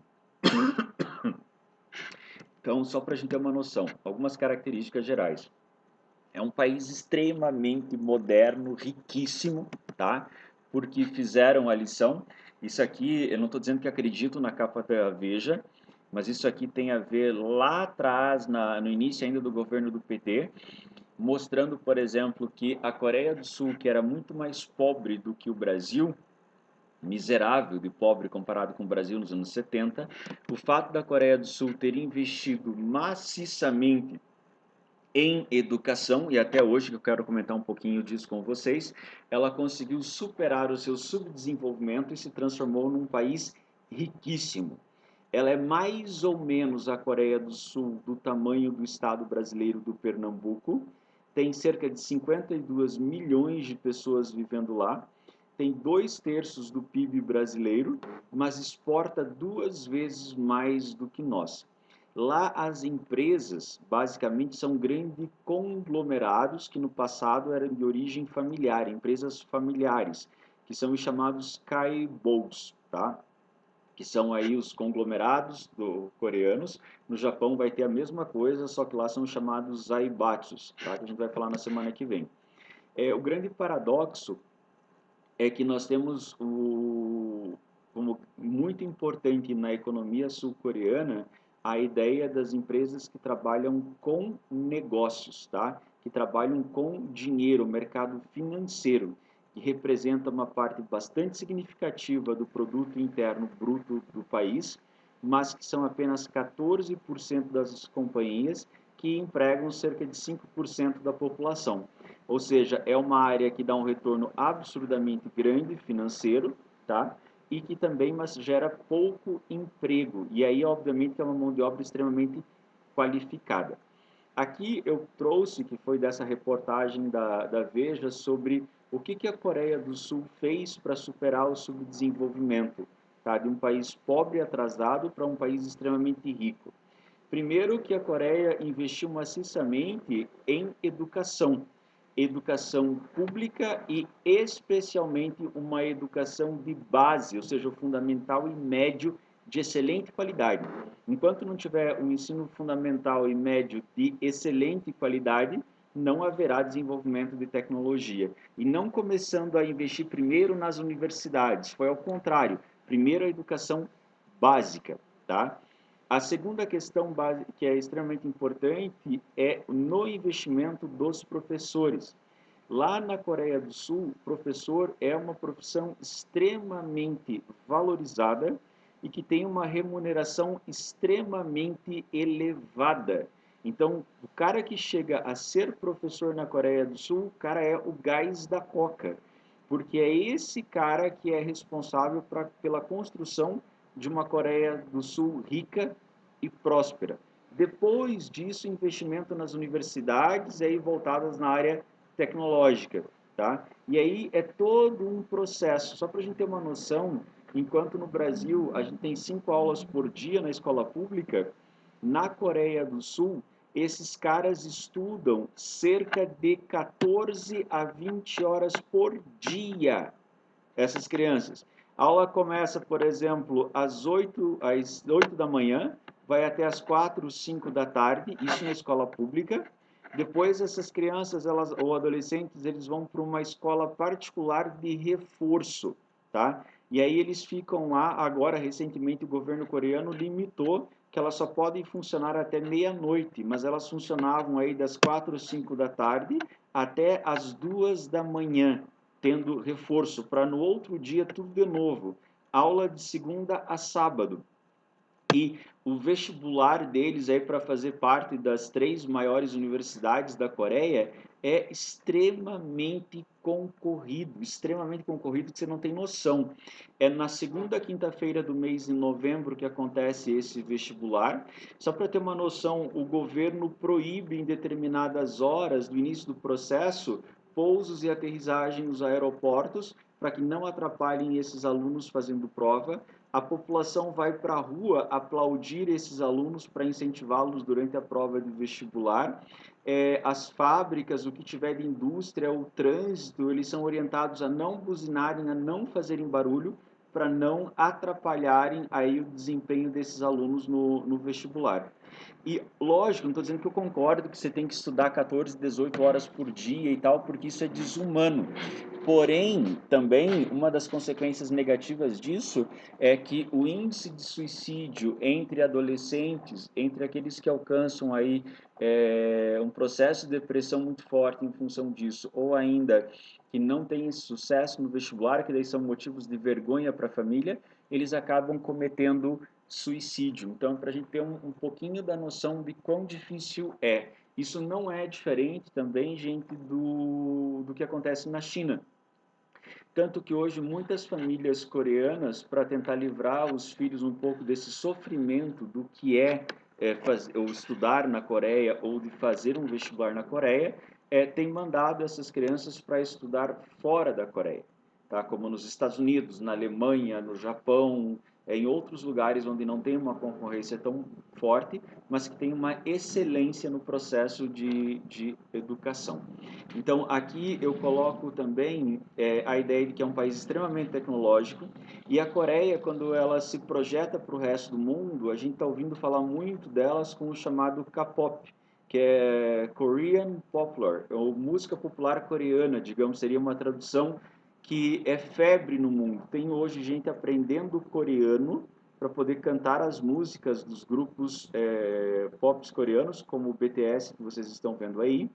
Então, só para a gente ter uma noção, algumas características gerais. É um país extremamente moderno, riquíssimo, tá? Porque fizeram a lição. Isso aqui, eu não estou dizendo que acredito na capa da Veja, mas isso aqui tem a ver lá atrás, no início ainda do governo do PT, mostrando, por exemplo, que a Coreia do Sul, que era muito mais pobre do que o Brasil, miserável de pobre comparado com o Brasil nos anos 70, o fato da Coreia do Sul ter investido maciçamente em educação, e até hoje que eu quero comentar um pouquinho disso com vocês, ela conseguiu superar o seu subdesenvolvimento e se transformou num país riquíssimo. Ela é mais ou menos a Coreia do Sul do tamanho do estado brasileiro do Pernambuco, tem cerca de 52 milhões de pessoas vivendo lá, tem 2/3 do PIB brasileiro, mas exporta 2 vezes mais do que nós. Lá as empresas basicamente são grandes conglomerados que no passado eram de origem familiar, empresas familiares, que são os chamados kaibos, tá? Que são aí os conglomerados coreanos. No Japão vai ter a mesma coisa, só que lá são chamados zaibatsus, tá? Que a gente vai falar na semana que vem. O grande paradoxo é que nós temos como muito importante na economia sul-coreana a ideia das empresas que trabalham com negócios, tá? Que trabalham com dinheiro, mercado financeiro, que representa uma parte bastante significativa do produto interno bruto do país, mas que são apenas 14% das companhias que empregam cerca de 5% da população. Ou seja, é uma área que dá um retorno absurdamente grande financeiro, tá? E que também gera pouco emprego. E aí, obviamente, é uma mão de obra extremamente qualificada. Aqui eu trouxe, que foi dessa reportagem da Veja, sobre o que a Coreia do Sul fez para superar o subdesenvolvimento, tá? De um país pobre e atrasado para um país extremamente rico. Primeiro que a Coreia investiu maciçamente em educação, educação pública e especialmente uma educação de base, ou seja, o fundamental e médio de excelente qualidade. Enquanto não tiver um ensino fundamental e médio de excelente qualidade, não haverá desenvolvimento de tecnologia. E não começando a investir primeiro nas universidades, foi ao contrário, primeiro a educação básica, tá? A segunda questão que é extremamente importante é no investimento dos professores. Lá na Coreia do Sul, professor é uma profissão extremamente valorizada e que tem uma remuneração extremamente elevada. Então, o cara que chega a ser professor na Coreia do Sul, o cara é o gás da coca, porque é esse cara que é responsável pela construção de uma Coreia do Sul rica e próspera. Depois disso, investimento nas universidades aí voltadas na área tecnológica, tá? E aí é todo um processo. Só para a gente ter uma noção, enquanto no Brasil a gente tem 5 aulas por dia na escola pública, na Coreia do Sul esses caras estudam cerca de 14 a 20 horas por dia, essas crianças. A aula começa, por exemplo, às 8 da manhã, vai até às 4, 5 da tarde, isso na escola pública. Depois essas crianças ou adolescentes, eles vão para uma escola particular de reforço, tá? E aí eles ficam lá, agora recentemente o governo coreano limitou que elas só podem funcionar até meia-noite, mas elas funcionavam aí das 4, 5 da tarde até às 2 da manhã, tendo reforço para no outro dia tudo de novo. Aula de segunda a sábado. E o vestibular deles aí para fazer parte das 3 maiores universidades da Coreia é extremamente concorrido que você não tem noção. É na segunda quinta-feira do mês de novembro que acontece esse vestibular. Só para ter uma noção, o governo proíbe em determinadas horas do início do processo pousos e aterrissagem nos aeroportos para que não atrapalhem esses alunos fazendo prova. A população vai para a rua aplaudir esses alunos para incentivá-los durante a prova de vestibular. as fábricas, o que tiver de indústria, o trânsito, eles são orientados a não buzinarem, a não fazerem barulho, para não atrapalharem aí o desempenho desses alunos no vestibular. E, lógico, não estou dizendo que eu concordo que você tem que estudar 14, 18 horas por dia e tal, porque isso é desumano. Porém, também, uma das consequências negativas disso é que o índice de suicídio entre adolescentes, entre aqueles que alcançam aí um processo de depressão muito forte em função disso, ou ainda que não têm sucesso no vestibular, que daí são motivos de vergonha para a família, eles acabam cometendo suicídio. Então, para a gente ter um pouquinho da noção de quão difícil é. Isso não é diferente também, gente, do que acontece na China. Tanto que hoje muitas famílias coreanas, para tentar livrar os filhos um pouco desse sofrimento do que ou estudar na Coreia ou de fazer um vestibular na Coreia, tem mandado essas crianças para estudar fora da Coreia, tá? Como nos Estados Unidos, na Alemanha, no Japão, em outros lugares onde não tem uma concorrência tão forte, mas que tem uma excelência no processo de educação. Então, aqui eu coloco também a ideia de que é um país extremamente tecnológico, e a Coreia, quando ela se projeta para o resto do mundo, a gente está ouvindo falar muito delas com o chamado K-pop, que é Korean Popular, ou música popular coreana, digamos, seria uma tradução que é febre no mundo. Tem hoje gente aprendendo coreano para poder cantar as músicas dos grupos pop coreanos, como o BTS, que vocês estão vendo aí.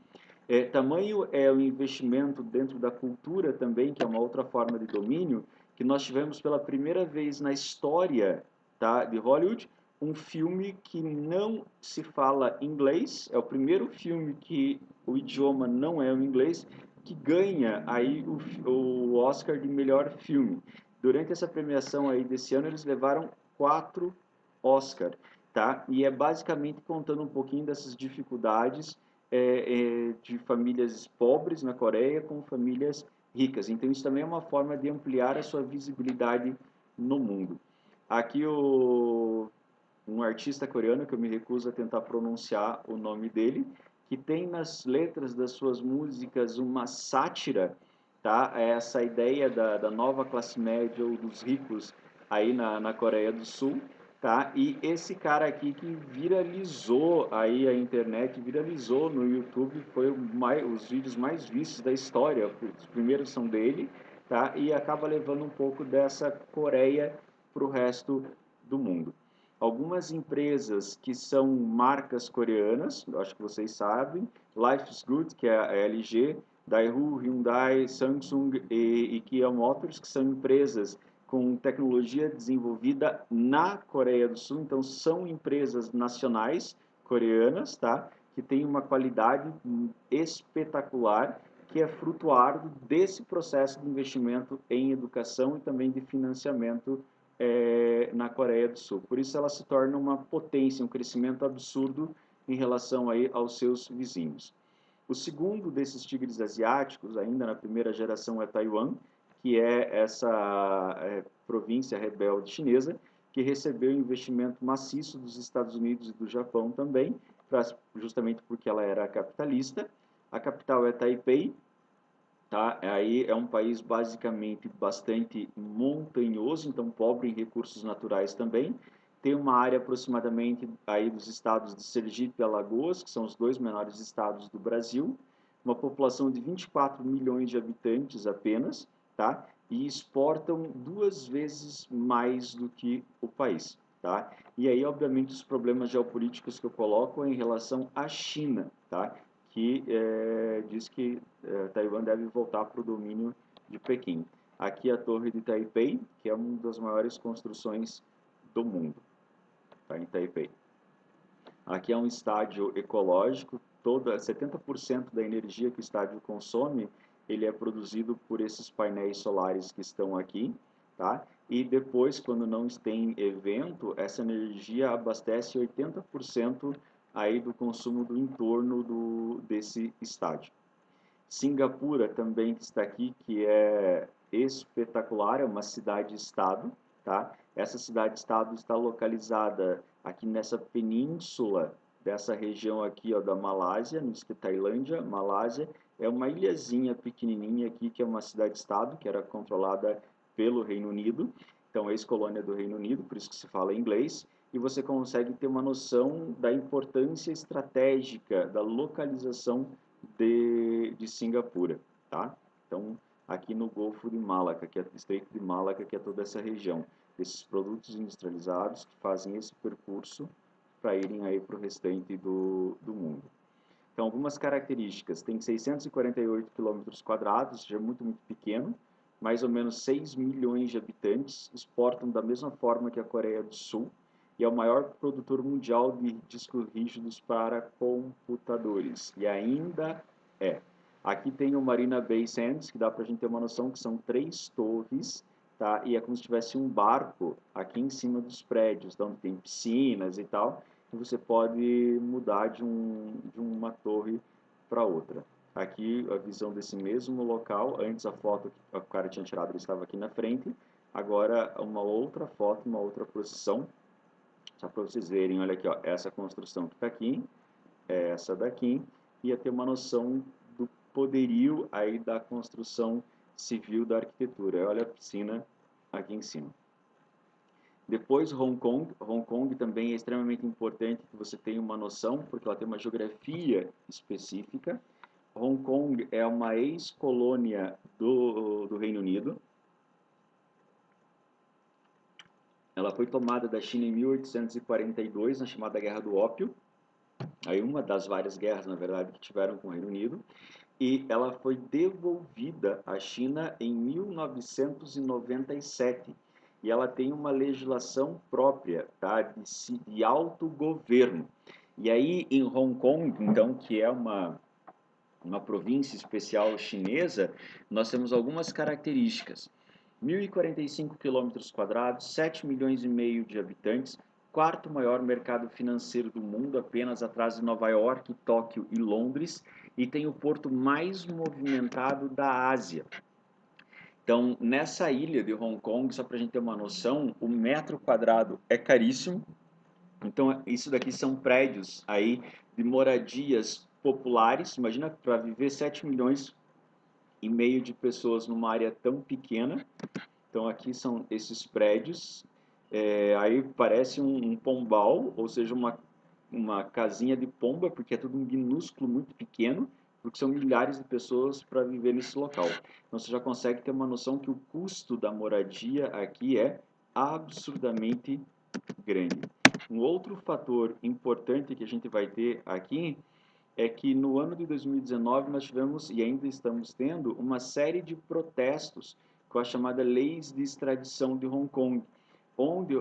Tamanho é o investimento dentro da cultura também, que é uma outra forma de domínio, que nós tivemos pela primeira vez na história, tá, de Hollywood, um filme que não se fala inglês, é o primeiro filme que o idioma não é o inglês, que ganha aí o Oscar de melhor filme. Durante essa premiação aí desse ano, eles levaram 4 Oscar, tá? E é basicamente contando um pouquinho dessas dificuldades de famílias pobres na Coreia com famílias ricas. Então, isso também é uma forma de ampliar a sua visibilidade no mundo. Aqui, um artista coreano, que eu me recuso a tentar pronunciar o nome dele, que tem nas letras das suas músicas uma sátira, tá? Essa ideia da nova classe média ou dos ricos aí na Coreia do Sul, tá? E esse cara aqui que viralizou aí a internet, viralizou no YouTube, foi os vídeos mais vistos da história. Os primeiros são dele, tá? E acaba levando um pouco dessa Coreia para o resto do mundo. Algumas empresas que são marcas coreanas, acho que vocês sabem, Life's Good, que é a LG, Daewoo, Hyundai, Samsung e Kia Motors, que são empresas com tecnologia desenvolvida na Coreia do Sul, então são empresas nacionais coreanas, tá? Que têm uma qualidade espetacular, que é fruto árduo desse processo de investimento em educação e também de financiamento na Coreia do Sul. Por isso ela se torna uma potência, um crescimento absurdo em relação aí aos seus vizinhos. O segundo desses tigres asiáticos, ainda na primeira geração, é Taiwan, que é essa província rebelde chinesa, que recebeu investimento maciço dos Estados Unidos e do Japão também, justamente porque ela era capitalista. A capital é Taipei, tá? Aí é um país basicamente bastante montanhoso, então pobre em recursos naturais também. Tem uma área aproximadamente aí dos estados de Sergipe e Alagoas, que são os 2 menores estados do Brasil, uma população de 24 milhões de habitantes apenas, tá? E exportam 2 vezes mais do que o país, tá? E aí, obviamente, os problemas geopolíticos que eu coloco é em relação à China, tá? Que diz que Taiwan deve voltar para o domínio de Pequim. Aqui a Torre de Taipei, que é uma das maiores construções do mundo, tá, em Taipei. Aqui é um estádio ecológico, 70% da energia que o estádio consome, ele é produzido por esses painéis solares que estão aqui, tá? E depois, quando não tem evento, essa energia abastece 80% aí do consumo do entorno desse estádio. Singapura também está aqui, que é espetacular, é uma cidade-estado, tá? Essa cidade-estado está localizada aqui nessa península dessa região aqui, ó, da Malásia, no Tailândia, Malásia, é uma ilhazinha pequenininha aqui, que é uma cidade-estado, que era controlada pelo Reino Unido, então ex-colônia do Reino Unido, por isso que se fala inglês, e você consegue ter uma noção da importância estratégica, da localização de Singapura, tá? Então, aqui no Golfo de Malaca, que é o Estreito de Malaca, que é toda essa região, desses produtos industrializados que fazem esse percurso para irem aí para o restante do mundo. Então, algumas características, tem 648 quilômetros quadrados, já é muito, muito pequeno, mais ou menos 6 milhões de habitantes, exportam da mesma forma que a Coreia do Sul, e é o maior produtor mundial de discos rígidos para computadores, e ainda é. Aqui tem o Marina Bay Sands, que dá para a gente ter uma noção que são 3 torres, tá? E é como se tivesse um barco aqui em cima dos prédios, então tem piscinas e tal, e você pode mudar de uma torre para outra. Aqui a visão desse mesmo local, antes a foto que o cara tinha tirado, ele estava aqui na frente, agora uma outra foto, uma outra posição, só para vocês verem, olha aqui, ó, essa construção que está aqui, é essa daqui, ia ter uma noção do poderio aí da construção civil da arquitetura. Olha a piscina aqui em cima. Depois Hong Kong. Hong Kong também é extremamente importante que você tenha uma noção, porque ela tem uma geografia específica. Hong Kong é uma ex-colônia do Reino Unido. Ela foi tomada da China em 1842, na chamada Guerra do Ópio. Aí uma das várias guerras, na verdade, que tiveram com o Reino Unido. E ela foi devolvida à China em 1997. E ela tem uma legislação própria, tá, de autogoverno. E aí em Hong Kong, então, que é uma província especial chinesa, nós temos algumas características. 1.045 quilômetros quadrados, 7 milhões e meio de habitantes, quarto maior mercado financeiro do mundo, apenas atrás de Nova York, Tóquio e Londres, e tem o porto mais movimentado da Ásia. Então, nessa ilha de Hong Kong, só para a gente ter uma noção, o metro quadrado é caríssimo. Então, isso daqui são prédios aí de moradias populares. Imagina, para viver 7 milhões e meio de pessoas numa área tão pequena. Então, aqui são esses prédios. Aí parece um pombal, ou seja, uma casinha de pomba, porque é tudo um minúsculo, muito pequeno, porque são milhares de pessoas para viver nesse local. Então, você já consegue ter uma noção que o custo da moradia aqui é absurdamente grande. Um outro fator importante que a gente vai ter aqui é que no ano de 2019 nós tivemos, e ainda estamos tendo, uma série de protestos com a chamada Leis de Extradição de Hong Kong, onde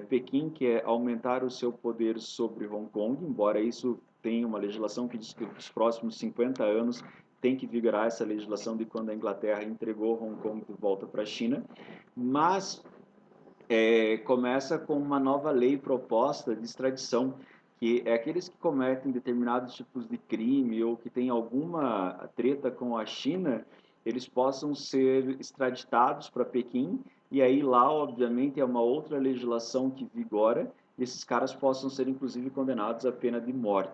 Pequim quer aumentar o seu poder sobre Hong Kong, embora isso tenha uma legislação que diz que nos próximos 50 anos tem que vigorar essa legislação de quando a Inglaterra entregou Hong Kong de volta para a China, mas começa com uma nova lei proposta de extradição, que é aqueles que cometem determinados tipos de crime ou que têm alguma treta com a China, eles possam ser extraditados para Pequim, e aí lá, obviamente, é uma outra legislação que vigora, e esses caras possam ser, inclusive, condenados à pena de morte.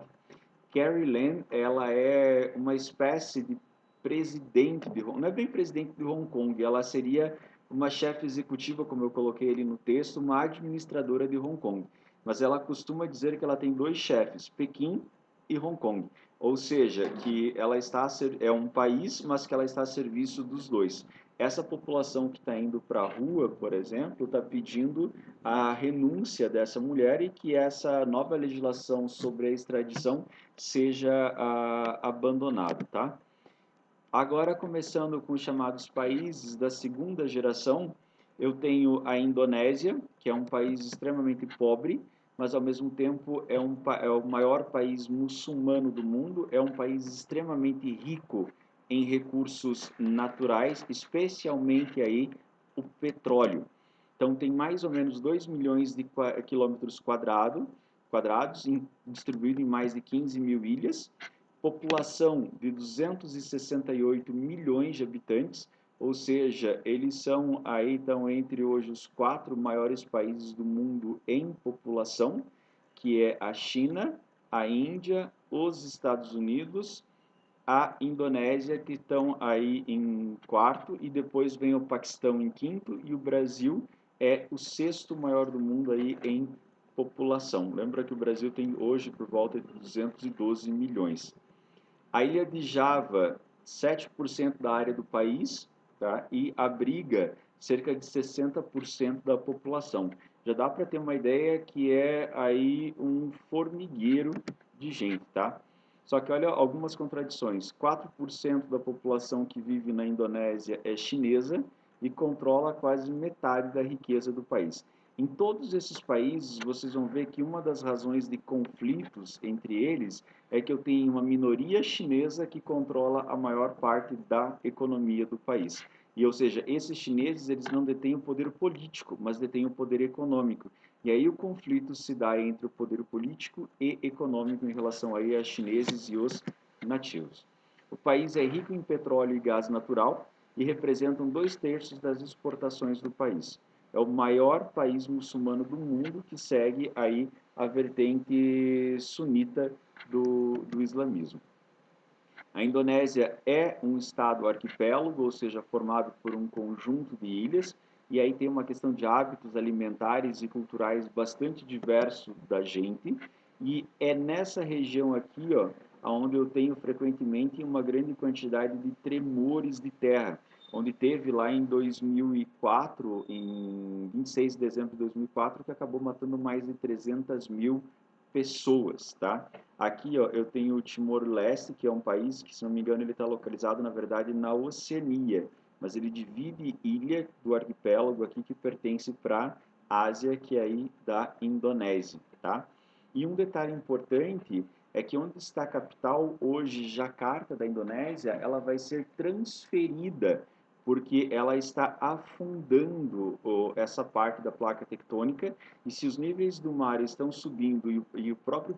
Carrie Lam, ela é uma espécie de presidente de Hong Kong, não é bem presidente de Hong Kong, ela seria uma chefe executiva, como eu coloquei ali no texto, uma administradora de Hong Kong. Mas ela costuma dizer que ela tem 2 chefes, Pequim e Hong Kong. Ou seja, que ela é um país, mas que ela está a serviço dos dois. Essa população que está indo para a rua, por exemplo, está pedindo a renúncia dessa mulher e que essa nova legislação sobre a extradição seja abandonada, tá? Agora, começando com os chamados países da segunda geração, eu tenho a Indonésia, que é um país extremamente pobre, mas ao mesmo tempo é o maior país muçulmano do mundo, é um país extremamente rico em recursos naturais, especialmente aí o petróleo. Então tem mais ou menos 2 milhões de quilômetros quadrados, distribuído em mais de 15 mil ilhas, população de 268 milhões de habitantes, ou seja, eles estão entre hoje os 4 maiores países do mundo em população, que é a China, a Índia, os Estados Unidos, a Indonésia, que estão aí em quarto, e depois vem o Paquistão em quinto, e o Brasil é o sexto maior do mundo aí em população. Lembra que o Brasil tem hoje por volta de 212 milhões. A ilha de Java, 7% da área do país, tá? E abriga cerca de 60% da população. Já dá para ter uma ideia que é aí um formigueiro de gente, tá? Só que olha algumas contradições. 4% da população que vive na Indonésia é chinesa e controla quase metade da riqueza do país. Em todos esses países, vocês vão ver que uma das razões de conflitos entre eles é que eu tenho uma minoria chinesa que controla a maior parte da economia do país. E, ou seja, esses chineses, eles não detêm o poder político, mas detêm o poder econômico. E aí o conflito se dá entre o poder político e econômico em relação aí a chineses e os nativos. O país é rico em petróleo e gás natural e representam 2/3 das exportações do país. É o maior país muçulmano do mundo que segue aí a vertente sunita do islamismo. A Indonésia é um estado arquipélago, ou seja, formado por um conjunto de ilhas, e aí tem uma questão de hábitos alimentares e culturais bastante diverso da gente, e é nessa região aqui, ó, onde eu tenho frequentemente uma grande quantidade de tremores de terra, onde teve lá em 2004, em 26 de dezembro de 2004, que acabou matando mais de 300 mil pessoas, tá? Aqui, ó, eu tenho o Timor-Leste, que é um país que, se não me engano, ele está localizado, na verdade, na Oceania, mas ele divide ilha do arquipélago aqui que pertence para a Ásia, que é aí da Indonésia, tá? E um detalhe importante é que onde está a capital hoje, Jacarta, da Indonésia, ela vai ser transferida porque ela está afundando essa parte da placa tectônica, e se os níveis do mar estão subindo e o próprio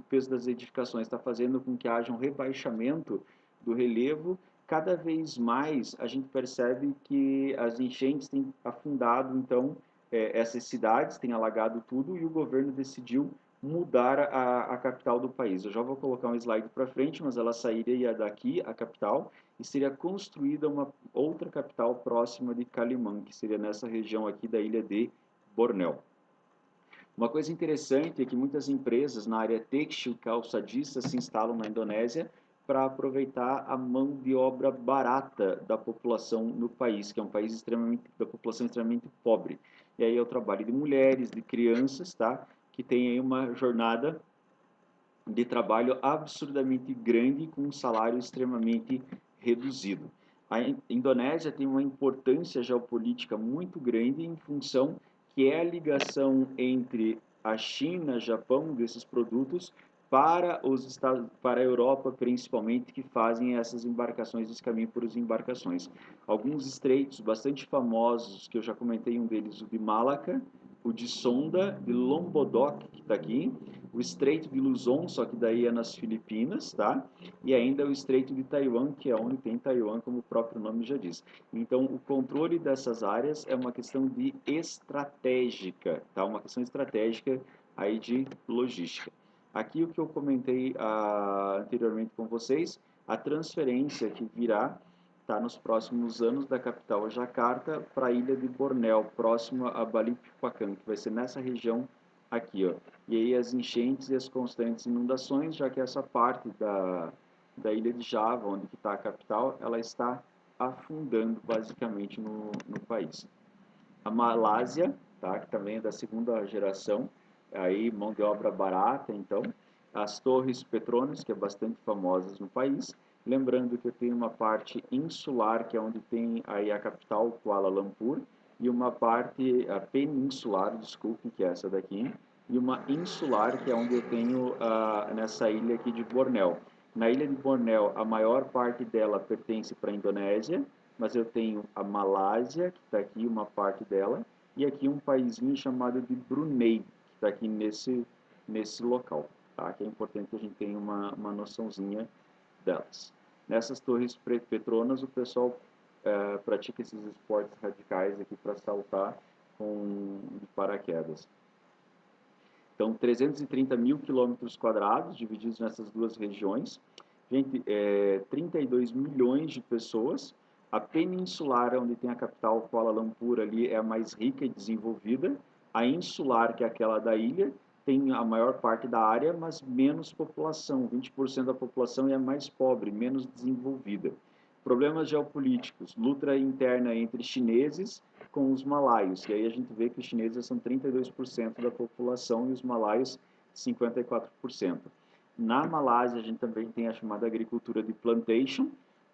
peso das edificações está fazendo com que haja um rebaixamento do relevo, cada vez mais a gente percebe que as enchentes têm afundado, então, essas cidades, têm alagado tudo, e o governo decidiu mudar a capital do país. Eu já vou colocar um slide para frente, mas ela sairia daqui, a capital, e seria construída uma outra capital próxima de Kalimantan, que seria nessa região aqui da ilha de Bornéu. Uma coisa interessante é que muitas empresas na área têxtil calçadista se instalam na Indonésia para aproveitar a mão de obra barata da população no país, que é um país da população extremamente pobre. E aí é o trabalho de mulheres, de crianças, tá? Que tem aí uma jornada de trabalho absurdamente grande com um salário extremamente reduzido. A Indonésia tem uma importância geopolítica muito grande em função que é a ligação entre a China, Japão, desses produtos para os Estados, para a Europa principalmente, que fazem essas embarcações, esse caminho por as embarcações. Alguns estreitos bastante famosos, que eu já comentei, um deles o de Malacca, o de Sonda, de Lombok, que está aqui, o Estreito de Luzon, só que daí é nas Filipinas, tá? E ainda o Estreito de Taiwan, que é onde tem Taiwan, como o próprio nome já diz. Então, o controle dessas áreas é uma questão de estratégica, tá? Uma questão estratégica aí de logística. Aqui o que eu comentei anteriormente com vocês, a transferência que virá tá nos próximos anos da capital Jacarta para a ilha de Bornéu, próxima a Balikpapan, que vai ser nessa região aqui, ó. E aí as enchentes e as constantes inundações, já que essa parte da ilha de Java, onde está a capital, ela está afundando basicamente no país. A Malásia, tá, que também é da segunda geração, aí mão de obra barata, então. As Torres Petronas, que é bastante famosas no país. Lembrando que eu tenho uma parte insular, que é onde tem aí a capital, Kuala Lumpur, e uma parte peninsular, desculpe, que é essa daqui, e uma insular, que é onde eu tenho nessa ilha aqui de Bornéu. Na ilha de Bornéu, a maior parte dela pertence para a Indonésia, mas eu tenho a Malásia, que está aqui, uma parte dela, e aqui um paísinho chamado de Brunei, que está aqui nesse local, tá? Que é importante que a gente tenha uma noçãozinha delas. Nessas torres Petronas, o pessoal pratica esses esportes radicais aqui para saltar com paraquedas. Então, 330 mil quilômetros quadrados divididos nessas duas regiões. Gente, 32 milhões de pessoas. A peninsular, onde tem a capital Kuala Lumpur ali, é a mais rica e desenvolvida. A insular, que é aquela da ilha, tem a maior parte da área, mas menos população. 20% da população é mais pobre, menos desenvolvida. Problemas geopolíticos, luta interna entre chineses com os malaios, e aí a gente vê que os chineses são 32% da população e os malaios 54%. Na Malásia, a gente também tem a chamada agricultura de plantation,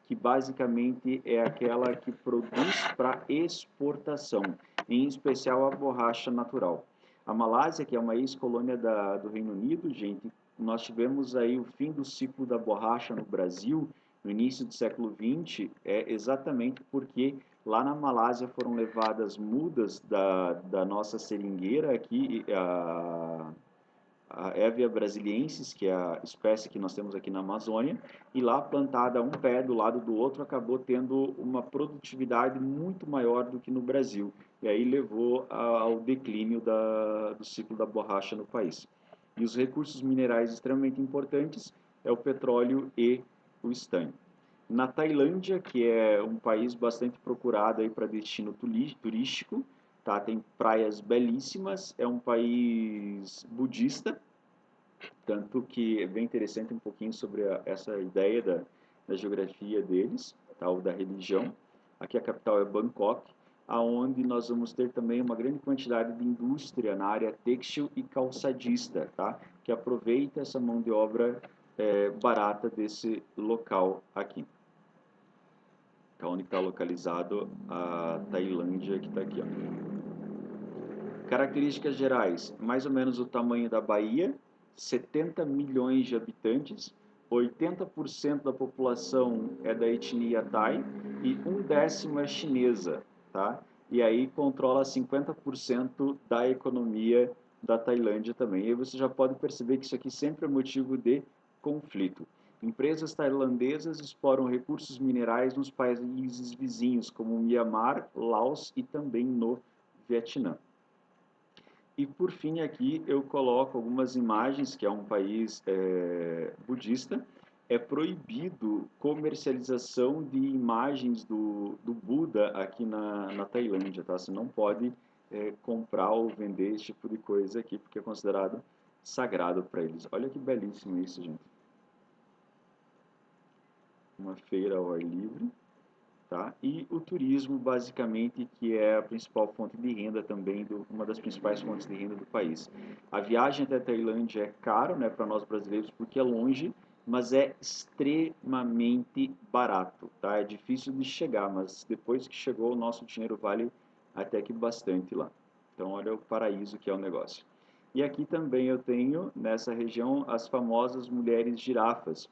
que basicamente é aquela que produz para exportação, em especial a borracha natural. A Malásia, que é uma ex-colônia do Reino Unido, gente, nós tivemos aí o fim do ciclo da borracha no Brasil, no início do século XX, exatamente porque lá na Malásia foram levadas mudas da nossa seringueira aqui, a Hevea brasiliensis, que é a espécie que nós temos aqui na Amazônia, e lá plantada um pé do lado do outro, acabou tendo uma produtividade muito maior do que no Brasil, e aí levou ao declínio do ciclo da borracha no país. E os recursos minerais extremamente importantes é o petróleo e o estanho. Na Tailândia, que é um país bastante procurado aí para destino turístico, tá? Tem praias belíssimas, é um país budista, tanto que é bem interessante um pouquinho sobre essa ideia da geografia deles, tá? Ou da religião. Aqui a capital é Bangkok, aonde nós vamos ter também uma grande quantidade de indústria na área têxtil e calçadista, tá? Que aproveita essa mão de obra barata desse local aqui. Tá, onde está localizado a Tailândia, que está aqui, ó. Características gerais, mais ou menos o tamanho da Bahia, 70 milhões de habitantes, 80% da população é da etnia Thai e 1/10 é chinesa, tá? E aí controla 50% da economia da Tailândia também. E aí você já pode perceber que isso aqui sempre é motivo de conflito. Empresas tailandesas exploram recursos minerais nos países vizinhos, como Myanmar, Laos e também no Vietnã. E por fim aqui eu coloco algumas imagens, que é um país budista. É proibido comercialização de imagens do Buda aqui na Tailândia, tá? Você não pode comprar ou vender esse tipo de coisa aqui, porque é considerado sagrado para eles. Olha que belíssimo isso, gente. Uma feira ao ar livre, tá? E o turismo, basicamente, que é a principal fonte de renda também, uma das principais fontes de renda do país. A viagem até a Tailândia é caro, né, para nós brasileiros, porque é longe, mas é extremamente barato, tá? É difícil de chegar, mas depois que chegou, o nosso dinheiro vale até que bastante lá. Então, olha o paraíso que é o negócio. E aqui também eu tenho, nessa região, as famosas mulheres girafas,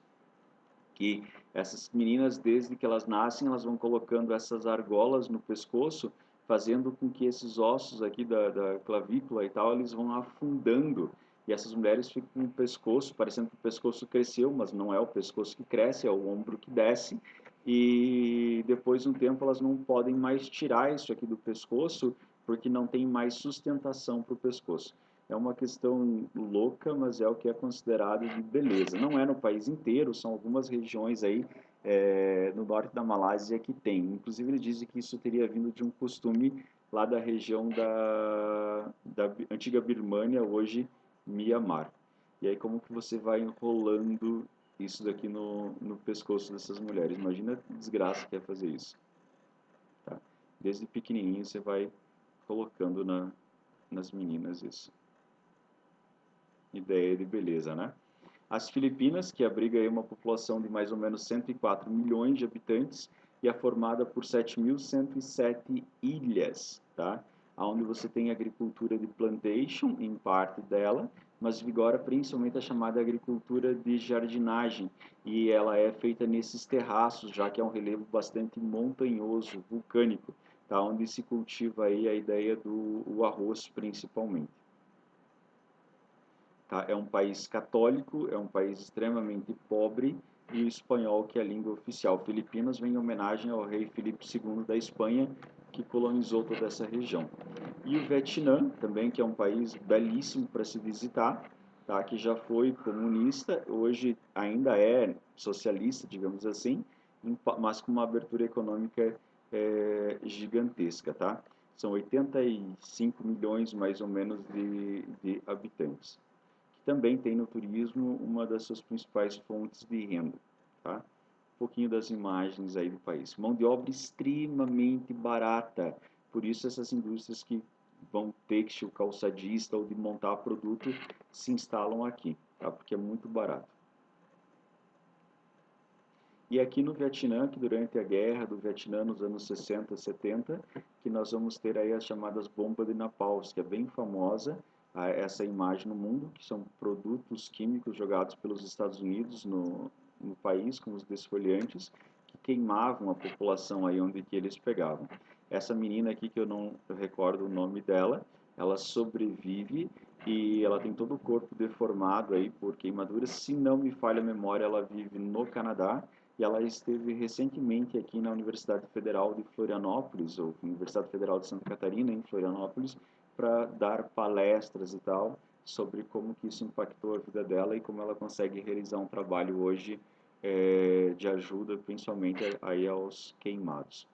que essas meninas, desde que elas nascem, elas vão colocando essas argolas no pescoço, fazendo com que esses ossos aqui da clavícula e tal, eles vão afundando, e essas mulheres ficam com o pescoço, parecendo que o pescoço cresceu, mas não é o pescoço que cresce, é o ombro que desce, e depois de um tempo elas não podem mais tirar isso aqui do pescoço, porque não tem mais sustentação para o pescoço. É uma questão louca, mas é o que é considerado de beleza. Não é no país inteiro, são algumas regiões aí no norte da Malásia que tem. Inclusive, ele diz que isso teria vindo de um costume lá da região da antiga Birmânia, hoje Mianmar. E aí, como que você vai enrolando isso daqui no pescoço dessas mulheres? Imagina a desgraça que é fazer isso. Tá? Desde pequenininho você vai colocando nas meninas isso. Ideia de beleza, né? As Filipinas, que abriga aí uma população de mais ou menos 104 milhões de habitantes e é formada por 7.107 ilhas, tá? Onde você tem agricultura de plantation, em parte dela, mas vigora principalmente a chamada agricultura de jardinagem, e ela é feita nesses terraços, já que é um relevo bastante montanhoso, vulcânico, tá? Onde se cultiva aí a ideia do arroz principalmente. Tá? É um país católico, é um país extremamente pobre, e o espanhol, que é a língua oficial. Filipinas vem em homenagem ao rei Filipe II da Espanha, que colonizou toda essa região. E o Vietnã, também, que é um país belíssimo para se visitar, tá? Que já foi comunista, hoje ainda é socialista, digamos assim, mas com uma abertura econômica gigantesca, tá? São 85 milhões, mais ou menos, de habitantes. Que também tem no turismo uma das suas principais fontes de renda, tá? Um pouquinho das imagens aí do país. Mão de obra extremamente barata, por isso essas indústrias que vão têxtil, calçadista ou de montar produto se instalam aqui, tá? Porque é muito barato. E aqui no Vietnã, que durante a guerra do Vietnã nos anos 60, 70, que nós vamos ter aí as chamadas bombas de napalm, que é bem famosa, essa imagem no mundo, que são produtos químicos jogados pelos Estados Unidos no país, como os desfoliantes, que queimavam a população aí onde que eles pegavam. Essa menina aqui, que eu não recordo o nome dela, ela sobrevive e ela tem todo o corpo deformado aí por queimaduras. Se não me falha a memória, ela vive no Canadá e ela esteve recentemente aqui na Universidade Federal de Florianópolis, ou Universidade Federal de Santa Catarina, em Florianópolis, para dar palestras e tal sobre como que isso impactou a vida dela e como ela consegue realizar um trabalho hoje de ajuda, principalmente aí aos queimados.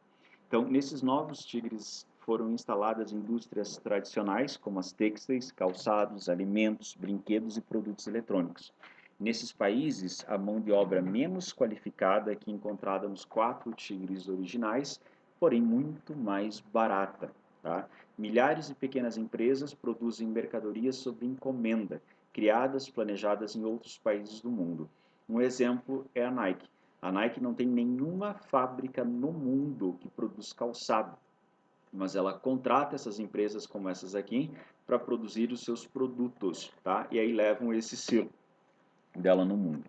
Então, nesses novos tigres foram instaladas indústrias tradicionais, como as têxteis, calçados, alimentos, brinquedos e produtos eletrônicos. Nesses países, a mão de obra menos qualificada é que encontrada nos 4 tigres originais, porém muito mais barata. Tá? Milhares de pequenas empresas produzem mercadorias sob encomenda, criadas, planejadas em outros países do mundo. Um exemplo é a Nike. A Nike não tem nenhuma fábrica no mundo que produz calçado, mas ela contrata essas empresas como essas aqui para produzir os seus produtos, tá? E aí levam esse selo dela no mundo.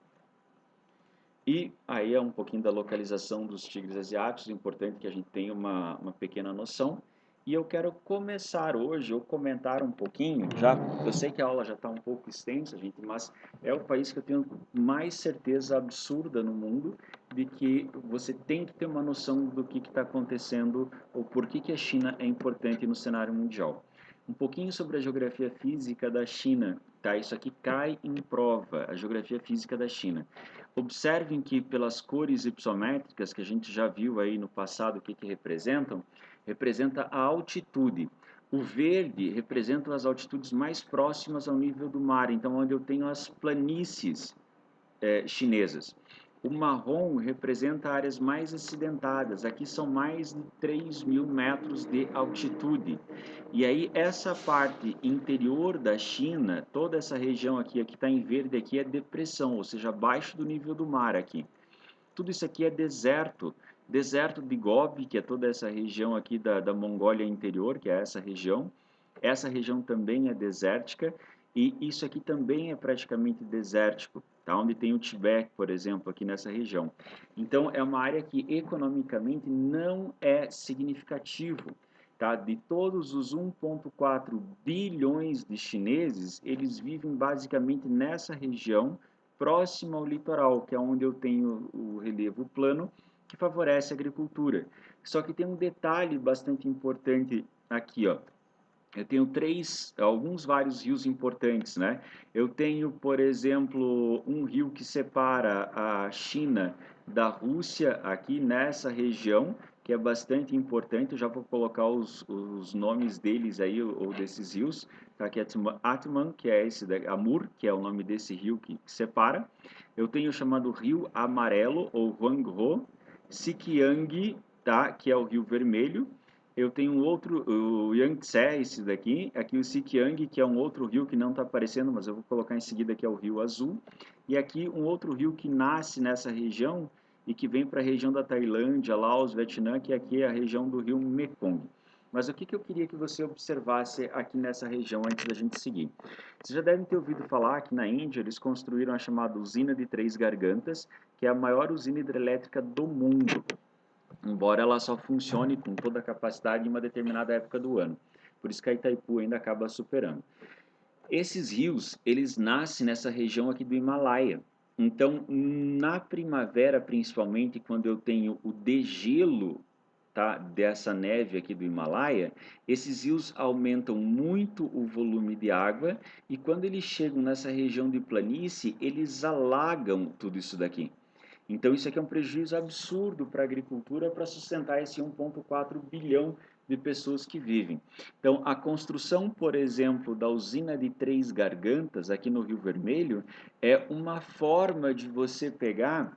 E aí é um pouquinho da localização dos tigres asiáticos, importante que a gente tenha uma pequena noção. E eu quero começar hoje, ou comentar um pouquinho, já, eu sei que a aula já está um pouco extensa, gente, mas é o país que eu tenho mais certeza absurda no mundo de que você tem que ter uma noção do que está acontecendo, ou por que a China é importante no cenário mundial. Um pouquinho sobre a geografia física da China, tá? Isso aqui cai em prova, a geografia física da China. Observem que pelas cores hipossométricas que a gente já viu aí no passado o que representam, representa a altitude. O verde representa as altitudes mais próximas ao nível do mar, então onde eu tenho as planícies chinesas. O marrom representa áreas mais acidentadas, aqui são mais de 3.000 metros de altitude. E aí essa parte interior da China, toda essa região aqui que está em verde aqui é depressão, ou seja, abaixo do nível do mar aqui. Tudo isso aqui é deserto, deserto de Gobi, que é toda essa região aqui da Mongólia interior, que é essa região. Essa região também é desértica e isso aqui também é praticamente desértico, tá? Onde tem o Tibete, por exemplo, aqui nessa região. Então, é uma área que economicamente não é significativo. Tá? De todos os 1,4 bilhões de chineses, eles vivem basicamente nessa região, próxima ao litoral, que é onde eu tenho o relevo plano, que favorece a agricultura. Só que tem um detalhe bastante importante aqui, ó. Eu tenho vários rios importantes, né? Eu tenho, por exemplo, um rio que separa a China da Rússia aqui nessa região, que é bastante importante. Eu já vou colocar os nomes deles aí, ou desses rios, tá? Que é Atman, que é esse da Amur, que é o nome desse rio que separa. Eu tenho o chamado Rio Amarelo, ou Huanghe, Sikiang, tá? Que é o Rio Vermelho. Eu tenho um outro, o Yangtze, esse daqui, aqui o Sikiang, que é um outro rio que não está aparecendo, mas eu vou colocar em seguida, que é o Rio Azul. E aqui um outro rio que nasce nessa região e que vem para a região da Tailândia, Laos, Vietnã, que aqui é a região do rio Mekong. Mas o que eu queria que você observasse aqui nessa região antes da gente seguir? Vocês já devem ter ouvido falar que na Índia eles construíram a chamada usina de Três Gargantas, que é a maior usina hidrelétrica do mundo, embora ela só funcione com toda a capacidade em uma determinada época do ano. Por isso que a Itaipu ainda acaba superando. Esses rios, eles nascem nessa região aqui do Himalaia. Então, na primavera, principalmente, quando eu tenho o degelo tá, dessa neve aqui do Himalaia, esses rios aumentam muito o volume de água e quando eles chegam nessa região de planície, eles alagam tudo isso daqui. Então isso aqui é um prejuízo absurdo para a agricultura para sustentar esse 1,4 bilhão de pessoas que vivem. Então a construção, por exemplo, da usina de Três Gargantas aqui no Rio Vermelho é uma forma de você pegar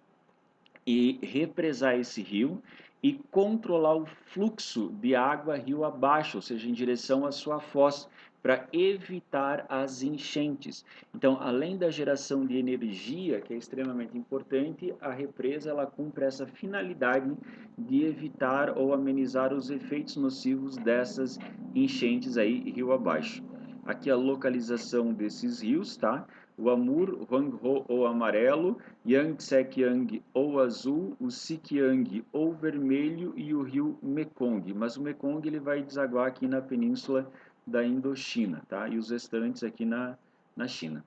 e represar esse rio e controlar o fluxo de água rio abaixo, ou seja, em direção à sua foz, para evitar as enchentes. Então, além da geração de energia, que é extremamente importante, a represa ela cumpre essa finalidade de evitar ou amenizar os efeitos nocivos dessas enchentes aí rio abaixo. Aqui a localização desses rios, tá? O Amur, o Huanghe ou amarelo, Yangtze-Kiang ou azul, o Sikiang ou vermelho e o rio Mekong. Mas o Mekong ele vai desaguar aqui na península da Indochina, tá? E os restantes aqui na China.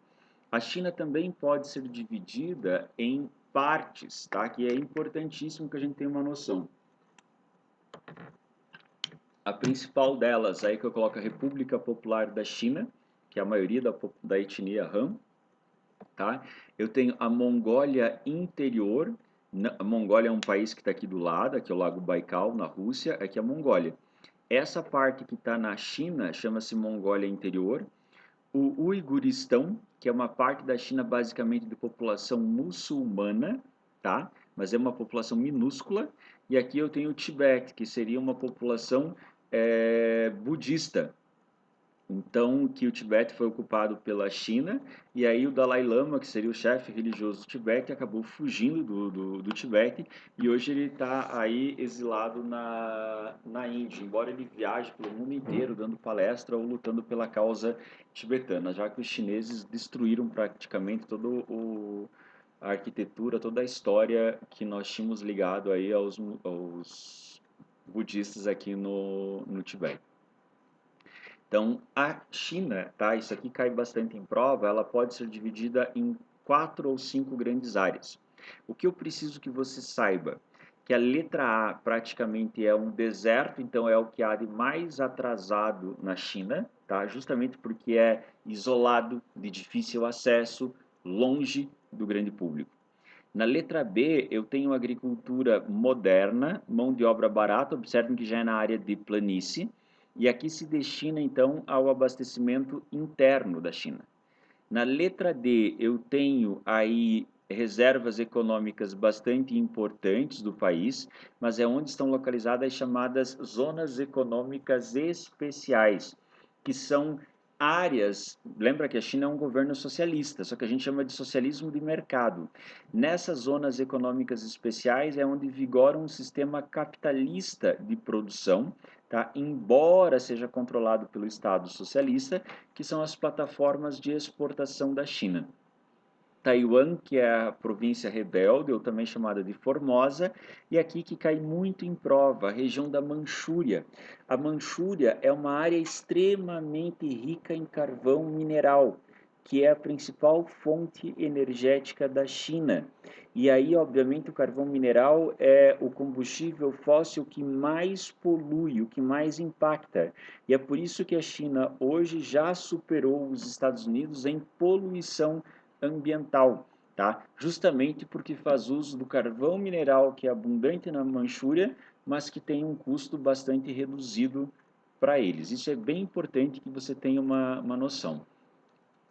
A China também pode ser dividida em partes, tá? Que é importantíssimo que a gente tenha uma noção. A principal delas, aí que eu coloco a República Popular da China, que é a maioria da etnia Han, tá? Eu tenho a Mongólia Interior. A Mongólia é um país que está aqui do lado, aqui é o Lago Baikal, na Rússia, aqui é a Mongólia. Essa parte que está na China chama-se Mongólia Interior. O Uiguristão, que é uma parte da China basicamente de população muçulmana, tá? Mas é uma população minúscula. E aqui eu tenho o Tibete, que seria uma população budista. Então, que o Tibete foi ocupado pela China, e aí o Dalai Lama, que seria o chefe religioso do Tibete, acabou fugindo do Tibete, e hoje ele está aí exilado na Índia, embora ele viaje pelo mundo inteiro dando palestra ou lutando pela causa tibetana, já que os chineses destruíram praticamente toda a arquitetura, toda a história que nós tínhamos ligado aí aos budistas aqui no Tibete. Então, a China, tá? Isso aqui cai bastante em prova, ela pode ser dividida em 4 ou 5 grandes áreas. O que eu preciso que você saiba? Que a letra A praticamente é um deserto, então é o que há de mais atrasado na China, tá? Justamente porque é isolado, de difícil acesso, longe do grande público. Na letra B, eu tenho agricultura moderna, mão de obra barata, observem que já é na área de planície, e aqui se destina então ao abastecimento interno da China. Na letra D, eu tenho aí reservas econômicas bastante importantes do país, mas é onde estão localizadas as chamadas zonas econômicas especiais, que são áreas. Lembra que a China é um governo socialista, só que a gente chama de socialismo de mercado. Nessas zonas econômicas especiais é onde vigora um sistema capitalista de produção, tá? Embora seja controlado pelo Estado socialista, que são as plataformas de exportação da China. Taiwan, que é a província rebelde, ou também chamada de Formosa, e aqui que cai muito em prova, a região da Manchúria. A Manchúria é uma área extremamente rica em carvão mineral, que é a principal fonte energética da China. E aí, obviamente, o carvão mineral é o combustível fóssil que mais polui, o que mais impacta. E é por isso que a China hoje já superou os Estados Unidos em poluição ambiental, tá? Justamente porque faz uso do carvão mineral que é abundante na Manchúria, mas que tem um custo bastante reduzido para eles. Isso é bem importante que você tenha uma noção.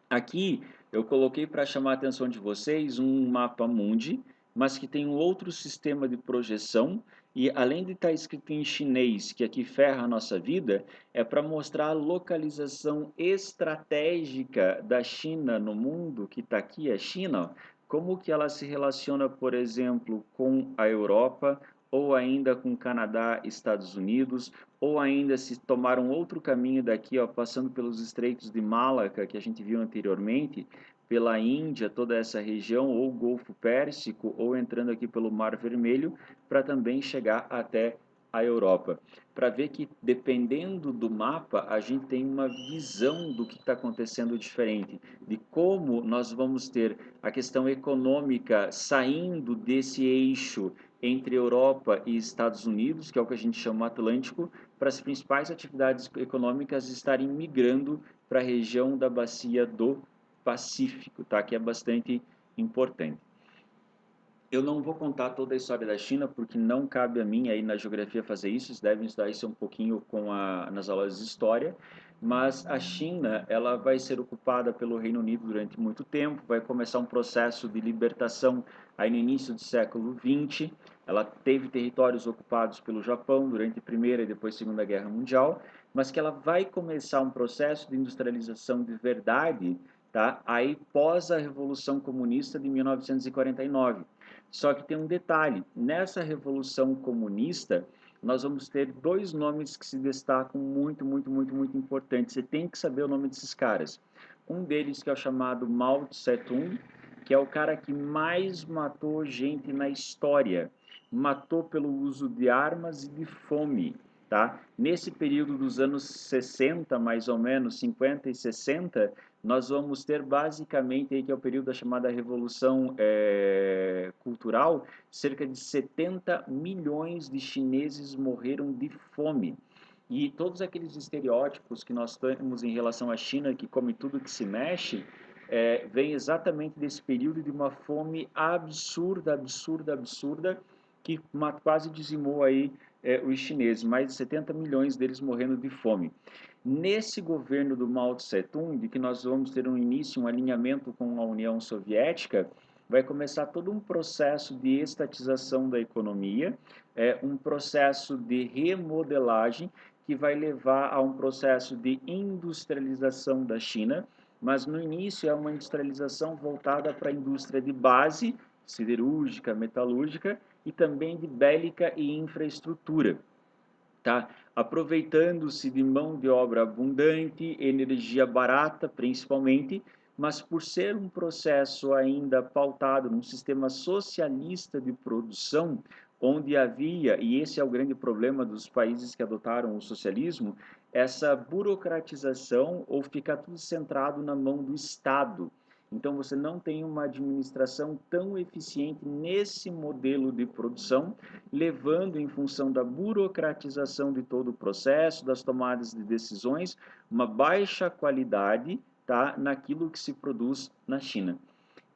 Aqui eu coloquei para chamar a atenção de vocês um mapa mundi, mas que tem um outro sistema de projeção e além de estar escrito em chinês, que aqui ferra a nossa vida, é para mostrar a localização estratégica da China no mundo, que está aqui a China, como que ela se relaciona, por exemplo, com a Europa, ou ainda com Canadá, Estados Unidos, ou ainda se tomar um outro caminho daqui, ó, passando pelos estreitos de Malaca, que a gente viu anteriormente, pela Índia, toda essa região, ou Golfo Pérsico, ou entrando aqui pelo Mar Vermelho, para também chegar até a Europa. Para ver que, dependendo do mapa, a gente tem uma visão do que está acontecendo diferente, de como nós vamos ter a questão econômica saindo desse eixo entre Europa e Estados Unidos, que é o que a gente chama Atlântico, para as principais atividades econômicas estarem migrando para a região da bacia do Pacífico, tá? Que é bastante importante. Eu não vou contar toda a história da China, porque não cabe a mim aí na geografia fazer isso, vocês devem estudar isso um pouquinho nas aulas de história, mas a China, ela vai ser ocupada pelo Reino Unido durante muito tempo, vai começar um processo de libertação aí no início do século XX, ela teve territórios ocupados pelo Japão durante a Primeira e depois a Segunda Guerra Mundial, mas que ela vai começar um processo de industrialização de verdade, tá? Aí pós a Revolução Comunista de 1949. Só que tem um detalhe, nessa Revolução Comunista, nós vamos ter dois nomes que se destacam muito importantes. Você tem que saber o nome desses caras. Um deles que é o chamado Mao Tse-tung, que é o cara que mais matou gente na história. Matou pelo uso de armas e de fome, tá? Nesse período dos anos 60, mais ou menos, 50 e 60, nós vamos ter basicamente, aí, que é o período da chamada Revolução Cultural, cerca de 70 milhões de chineses morreram de fome. E todos aqueles estereótipos que nós temos em relação à China, que come tudo que se mexe, vem exatamente desse período de uma fome absurda, que quase dizimou aí os chineses, mais de 70 milhões deles morrendo de fome. Nesse governo do Mao Tse-tung, de que nós vamos ter um início, um alinhamento com a União Soviética, vai começar todo um processo de estatização da economia, um processo de remodelagem que vai levar a um processo de industrialização da China, mas no início é uma industrialização voltada para a indústria de base, siderúrgica, metalúrgica, e também de bélica e infraestrutura. Tá? Aproveitando-se de mão de obra abundante, energia barata principalmente, mas por ser um processo ainda pautado num sistema socialista de produção, onde havia, e esse é o grande problema dos países que adotaram o socialismo, essa burocratização ou ficar tudo centrado na mão do Estado. Então você não tem uma administração tão eficiente nesse modelo de produção, levando em função da burocratização de todo o processo, das tomadas de decisões, uma baixa qualidade, tá, naquilo que se produz na China.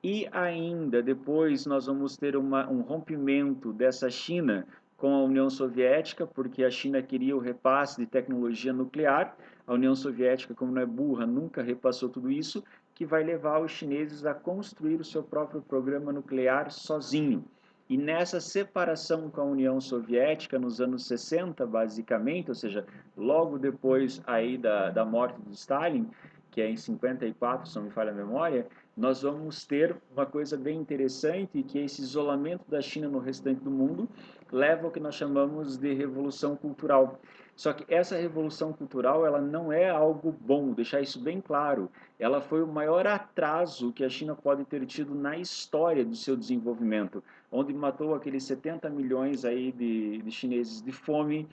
E ainda depois nós vamos ter um rompimento dessa China com a União Soviética, porque a China queria o repasse de tecnologia nuclear, a União Soviética, como não é burra, nunca repassou tudo isso, que vai levar os chineses a construir o seu próprio programa nuclear sozinho. E nessa separação com a União Soviética, nos anos 60, basicamente, ou seja, logo depois aí da morte de Stalin, que é em 54, se não me falha a memória, nós vamos ter uma coisa bem interessante, que é esse isolamento da China no restante do mundo leva ao que nós chamamos de revolução cultural. Só que essa revolução cultural, ela não é algo bom, deixar isso bem claro. Ela foi o maior atraso que a China pode ter tido na história do seu desenvolvimento, onde matou aqueles 70 milhões aí de chineses de fome,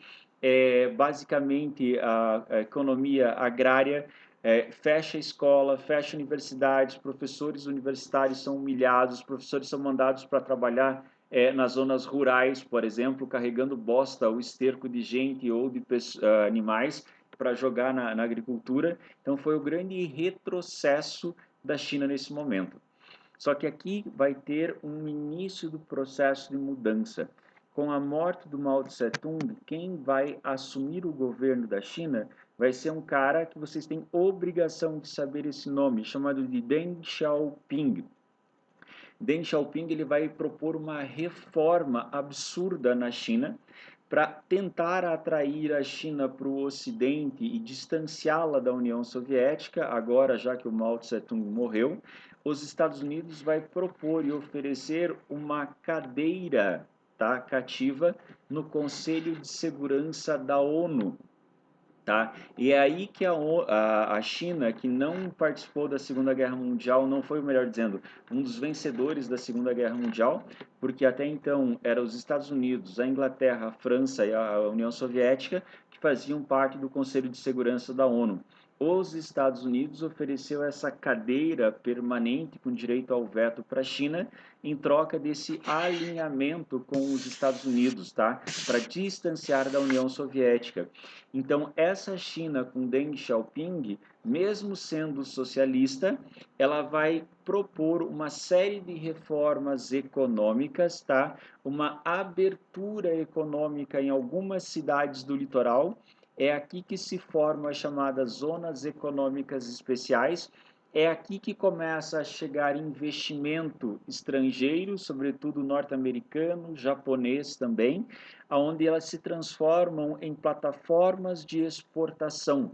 basicamente a economia agrária, fecha escola, fecha universidades, professores universitários são humilhados, professores são mandados para trabalhar nas zonas rurais, por exemplo, carregando bosta ou esterco de gente ou de animais para jogar na agricultura. Então foi o grande retrocesso da China nesse momento. Só que aqui vai ter um início do processo de mudança. Com a morte do Mao Tse-tung, quem vai assumir o governo da China vai ser um cara que vocês têm obrigação de saber esse nome, chamado de Deng Xiaoping. Deng Xiaoping ele vai propor uma reforma absurda na China para tentar atrair a China para o Ocidente e distanciá-la da União Soviética, agora já que o Mao Tse-tung morreu. Os Estados Unidos vai propor e oferecer uma cadeira, tá, cativa no Conselho de Segurança da ONU. Tá? E é aí que a China, que não participou da Segunda Guerra Mundial, não foi, melhor dizendo, um dos vencedores da Segunda Guerra Mundial, porque até então eram os Estados Unidos, a Inglaterra, a França e a União Soviética que faziam parte do Conselho de Segurança da ONU. os Estados Unidos ofereceu essa cadeira permanente com direito ao veto para a China em troca desse alinhamento com os Estados Unidos, tá? Para distanciar da União Soviética. Então, essa China com Deng Xiaoping, mesmo sendo socialista, ela vai propor uma série de reformas econômicas, tá? Uma abertura econômica em algumas cidades do litoral. É aqui que se formam as chamadas zonas econômicas especiais. É aqui que começa a chegar investimento estrangeiro, sobretudo norte-americano, japonês também, onde elas se transformam em plataformas de exportação.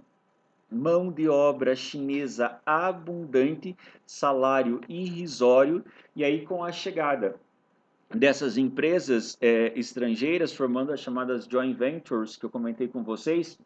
Mão de obra chinesa abundante, salário irrisório, e aí com a chegada dessas empresas estrangeiras, formando as chamadas joint ventures que eu comentei com vocês,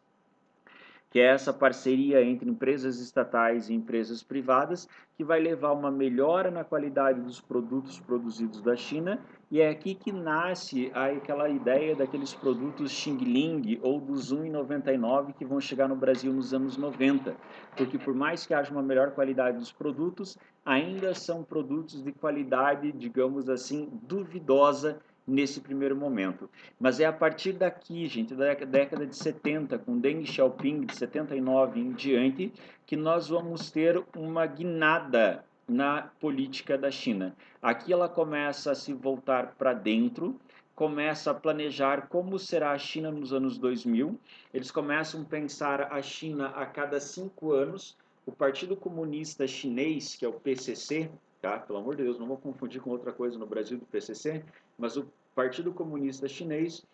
que é essa parceria entre empresas estatais e empresas privadas, que vai levar uma melhora na qualidade dos produtos produzidos da China, e é aqui que nasce aquela ideia daqueles produtos Xing Ling ou dos 1,99 que vão chegar no Brasil nos anos 90, porque por mais que haja uma melhor qualidade dos produtos, ainda são produtos de qualidade, digamos assim, duvidosa nesse primeiro momento. Mas é a partir daqui, gente, da década de 70, com Deng Xiaoping, de 79 em diante, que nós vamos ter uma guinada na política da China. Aqui ela começa a se voltar para dentro, começa a planejar como será a China nos anos 2000. Eles começam a pensar a China a cada 5 anos. O Partido Comunista Chinês, que é o PCC, tá? Pelo amor de Deus, não vou confundir com outra coisa no Brasil do PCC, mas o Partido Comunista Chinês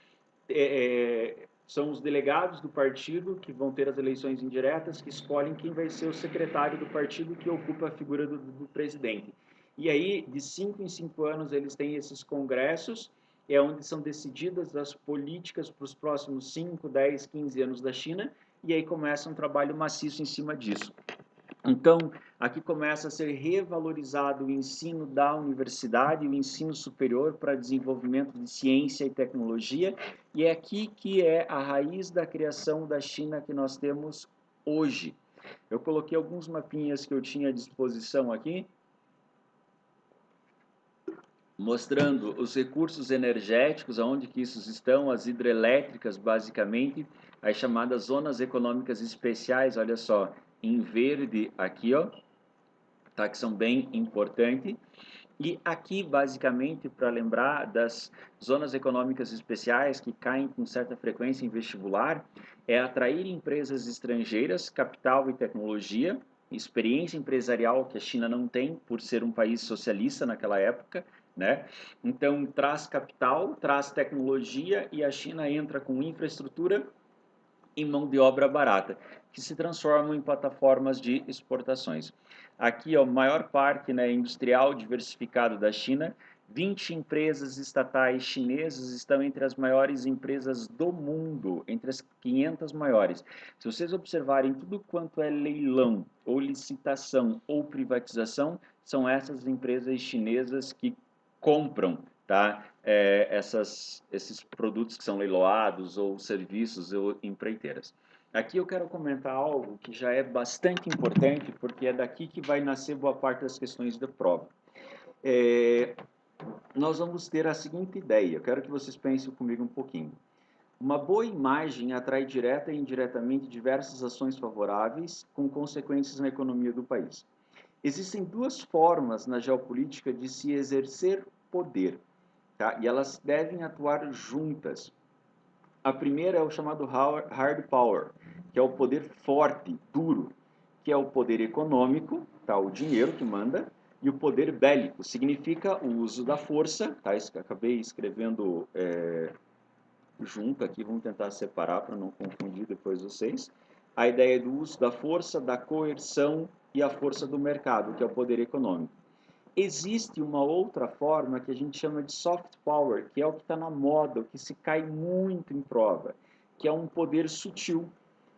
são os delegados do partido que vão ter as eleições indiretas, que escolhem quem vai ser o secretário do partido que ocupa a figura do presidente. E aí, de 5 em 5 anos, eles têm esses congressos, é onde são decididas as políticas para os próximos 5, 10, 15 anos da China, e aí começa um trabalho maciço em cima disso. Então, aqui começa a ser revalorizado o ensino da universidade, o ensino superior para desenvolvimento de ciência e tecnologia, e é aqui que é a raiz da criação da China que nós temos hoje. Eu coloquei alguns mapinhas que eu tinha à disposição aqui, mostrando os recursos energéticos, aonde que isso estão, as hidrelétricas, basicamente, as chamadas zonas econômicas especiais, olha só, em verde aqui, ó, tá, que são bem importantes. E aqui, basicamente, para lembrar das zonas econômicas especiais que caem com certa frequência em vestibular, é atrair empresas estrangeiras, capital e tecnologia, experiência empresarial que a China não tem por ser um país socialista naquela época, né? Então, traz capital, traz tecnologia e a China entra com infraestrutura e mão de obra barata, que se transformam em plataformas de exportações. Aqui, o maior parque, né, industrial diversificado da China, 20 empresas estatais chinesas estão entre as maiores empresas do mundo, entre as 500 maiores. Se vocês observarem tudo quanto é leilão, ou licitação, ou privatização, são essas empresas chinesas que compram, tá? Esses produtos que são leiloados ou serviços ou empreiteiras. Aqui eu quero comentar algo que já é bastante importante, porque é daqui que vai nascer boa parte das questões da prova. Nós vamos ter a seguinte ideia, eu quero que vocês pensem comigo um pouquinho. Uma boa imagem atrai direta e indiretamente diversas ações favoráveis, com consequências na economia do país. Existem duas formas na geopolítica de se exercer poder, tá? E elas devem atuar juntas. A primeira é o chamado hard power, que é o poder forte, duro, que é o poder econômico, tá? O dinheiro que manda, e o poder bélico, significa o uso da força, tá? Acabei escrevendo junto aqui, vamos tentar separar para não confundir depois vocês. A ideia do uso da força, da coerção e a força do mercado, que é o poder econômico. Existe uma outra forma que a gente chama de soft power, que é o que está na moda, o que se cai muito em prova, que é um poder sutil,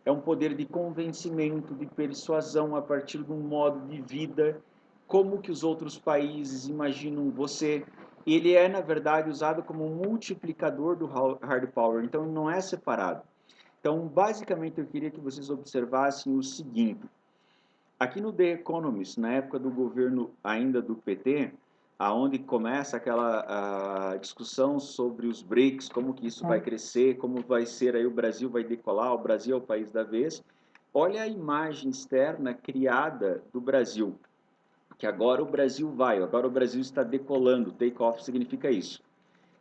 é um poder de convencimento, de persuasão a partir de um modo de vida, como que os outros países imaginam você. Ele é, na verdade, usado como um multiplicador do hard power, então não é separado. Então, basicamente, eu queria que vocês observassem o seguinte. Aqui no The Economist, na época do governo ainda do PT, aonde começa aquela discussão sobre os BRICS, como que isso vai crescer, como vai ser aí o Brasil vai decolar, o Brasil é o país da vez. Olha a imagem externa criada do Brasil, que agora o Brasil vai, agora o Brasil está decolando, take off significa isso.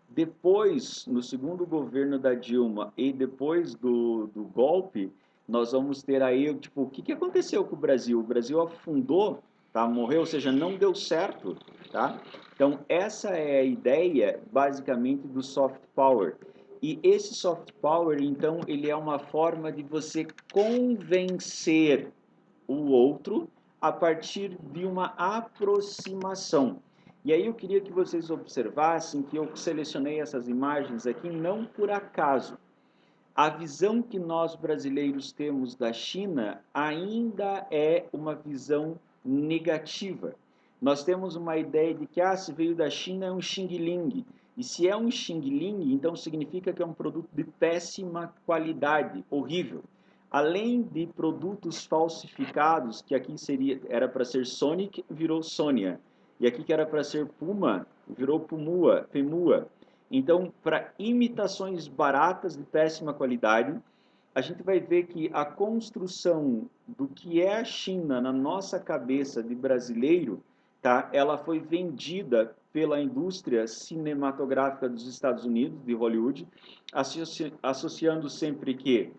Depois, no segundo governo da Dilma e depois do golpe, nós vamos ter aí, tipo, o que aconteceu com o Brasil? O Brasil afundou, tá? Morreu, ou seja, não deu certo, tá? Então, essa é a ideia, basicamente, do soft power. E esse soft power, então, ele é uma forma de você convencer o outro a partir de uma aproximação. E aí eu queria que vocês observassem que eu selecionei essas imagens aqui não por acaso. A visão que nós brasileiros temos da China ainda é uma visão negativa. Nós temos uma ideia de que, se veio da China é um xing-ling. E se é um xing-ling, então significa que é um produto de péssima qualidade, horrível. Além de produtos falsificados, que aqui era para ser Sonic, virou Sônia. E aqui que era para ser Puma, virou Pumua, Femua. Então, para imitações baratas de péssima qualidade, a gente vai ver que a construção do que é a China na nossa cabeça de brasileiro, tá? Ela foi vendida pela indústria cinematográfica dos Estados Unidos, de Hollywood, associando sempre que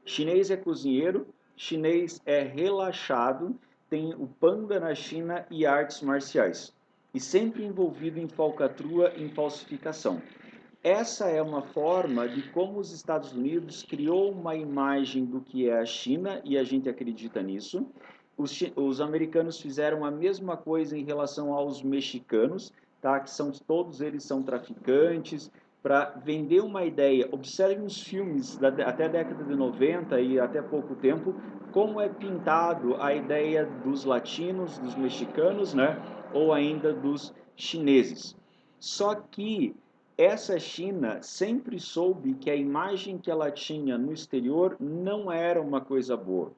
chinês é cozinheiro, chinês é relaxado, tem o panda na China e artes marciais. E sempre envolvido em falcatrua, em falsificação. Essa é uma forma de como os Estados Unidos criou uma imagem do que é a China, e a gente acredita nisso. Os americanos fizeram a mesma coisa em relação aos mexicanos, tá? Que todos eles são traficantes, para vender uma ideia. Observe os filmes até a década de 90 e até pouco tempo, como é pintado a ideia dos latinos, dos mexicanos, né? Ou ainda dos chineses. Só que essa China sempre soube que a imagem que ela tinha no exterior não era uma coisa boa.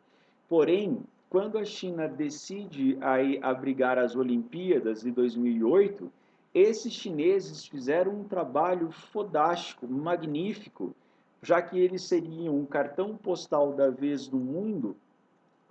Porém, quando a China decide aí abrigar as Olimpíadas de 2008, esses chineses fizeram um trabalho fodástico, magnífico, já que eles seriam um cartão postal da vez do mundo.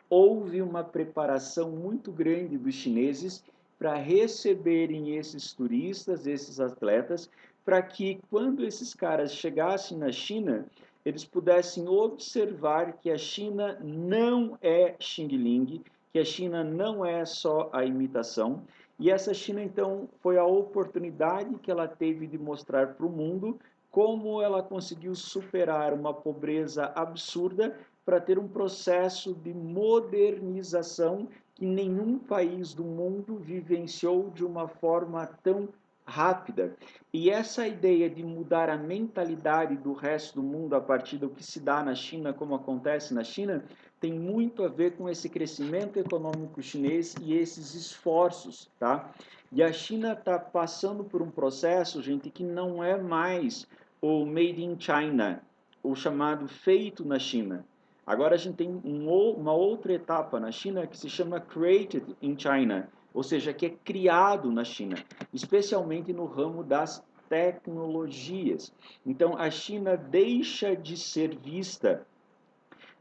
Houve uma preparação muito grande dos chineses para receberem esses turistas, esses atletas, para que quando esses caras chegassem na China, eles pudessem observar que a China não é Xing-Ling, que a China não é só a imitação. E essa China, então, foi a oportunidade que ela teve de mostrar para o mundo como ela conseguiu superar uma pobreza absurda para ter um processo de modernização que nenhum país do mundo vivenciou de uma forma tão rápida. E essa ideia de mudar a mentalidade do resto do mundo a partir do que se dá na China, como acontece na China, tem muito a ver com esse crescimento econômico chinês e esses esforços, tá? E a China está passando por um processo, gente, que não é mais o Made in China, o chamado feito na China. Agora a gente tem uma outra etapa na China que se chama Created in China, ou seja, que é criado na China, especialmente no ramo das tecnologias. Então a China deixa de ser vista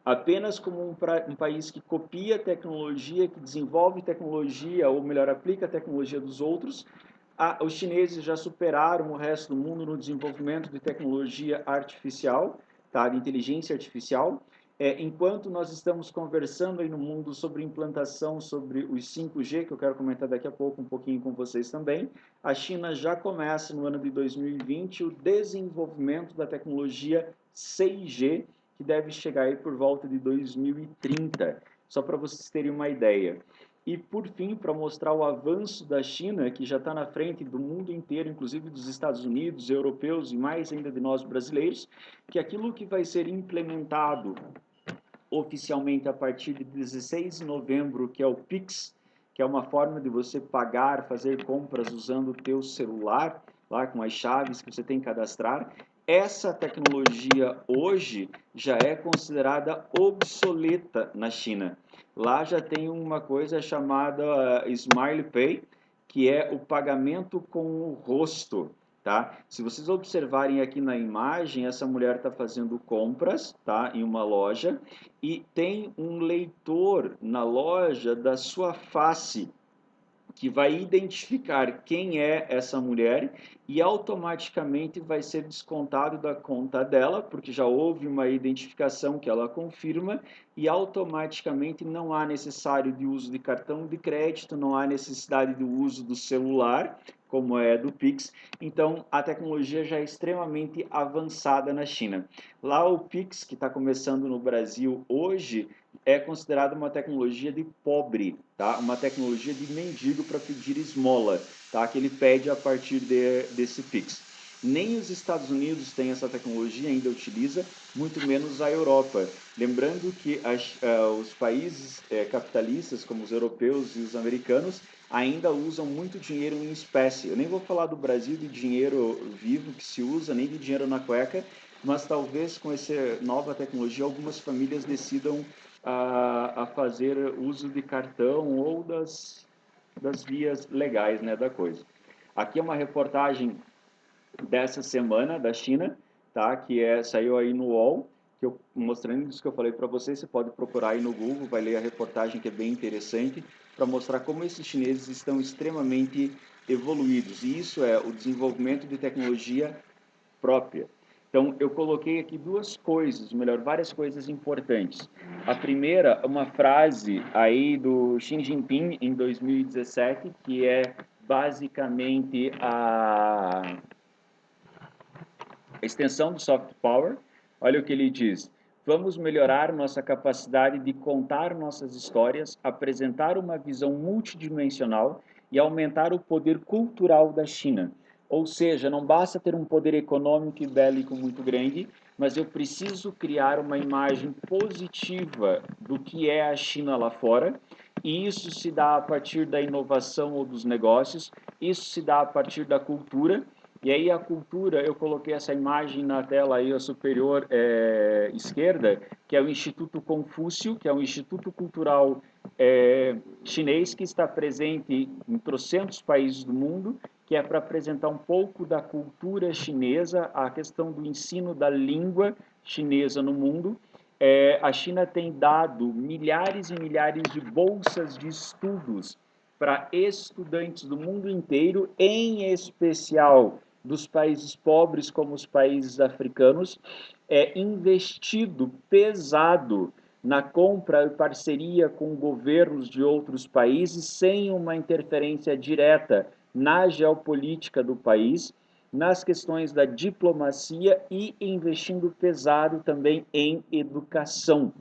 apenas como um país que copia tecnologia, que desenvolve tecnologia, ou melhor, aplica a tecnologia dos outros. Os chineses já superaram o resto do mundo no desenvolvimento de tecnologia artificial, tá? De inteligência artificial. Enquanto nós estamos conversando aí no mundo sobre implantação, sobre os 5G, que eu quero comentar daqui a pouco um pouquinho com vocês também, a China já começa no ano de 2020 o desenvolvimento da tecnologia 6G, que deve chegar aí por volta de 2030, só para vocês terem uma ideia. E, por fim, para mostrar o avanço da China, que já está na frente do mundo inteiro, inclusive dos Estados Unidos, europeus e mais ainda de nós brasileiros, que aquilo que vai ser implementado oficialmente a partir de 16 de novembro, que é o Pix, que é uma forma de você pagar, fazer compras usando o teu celular, lá com as chaves que você tem que cadastrar, essa tecnologia hoje já é considerada obsoleta na China. Lá já tem uma coisa chamada Smile Pay, que é o pagamento com o rosto, tá? Se vocês observarem aqui na imagem, essa mulher está fazendo compras, tá? Em uma loja e tem um leitor na loja da sua face, que vai identificar quem é essa mulher e automaticamente vai ser descontado da conta dela, porque já houve uma identificação que ela confirma, e automaticamente não há necessário de uso de cartão de crédito, não há necessidade do uso do celular, como é do Pix. Então, a tecnologia já é extremamente avançada na China. Lá o Pix, que está começando no Brasil hoje, é considerada uma tecnologia de pobre, tá? Uma tecnologia de mendigo para pedir esmola, tá? Que ele pede a partir desse Pix. Nem os Estados Unidos têm essa tecnologia, ainda utiliza, muito menos a Europa. Lembrando que os países capitalistas, como os europeus e os americanos, ainda usam muito dinheiro em espécie. Eu nem vou falar do Brasil de dinheiro vivo que se usa, nem de dinheiro na cueca, mas talvez com essa nova tecnologia algumas famílias decidam a fazer uso de cartão ou das vias legais, né, da coisa. Aqui é uma reportagem dessa semana da China, tá? Que saiu aí no UOL, que eu mostrando isso que eu falei para vocês. Você pode procurar aí no Google, vai ler a reportagem que é bem interessante para mostrar como esses chineses estão extremamente evoluídos. E isso é o desenvolvimento de tecnologia própria. Então, eu coloquei aqui duas coisas, melhor, várias coisas importantes. A primeira, uma frase aí do Xi Jinping em 2017, que é basicamente a extensão do soft power. Olha o que ele diz: vamos melhorar nossa capacidade de contar nossas histórias, apresentar uma visão multidimensional e aumentar o poder cultural da China. Ou seja, não basta ter um poder econômico e bélico muito grande, mas eu preciso criar uma imagem positiva do que é a China lá fora, e isso se dá a partir da inovação ou dos negócios, isso se dá a partir da cultura. E aí a cultura, eu coloquei essa imagem na tela aí, a superior esquerda, que é o Instituto Confúcio, que é um instituto cultural chinês que está presente em trocentos países do mundo, que é para apresentar um pouco da cultura chinesa, a questão do ensino da língua chinesa no mundo. A China tem dado milhares e milhares de bolsas de estudos para estudantes do mundo inteiro, em especial dos países pobres como os países africanos, investido pesado na compra e parceria com governos de outros países, sem uma interferência direta na geopolítica do país, nas questões da diplomacia e investindo pesado também em educação.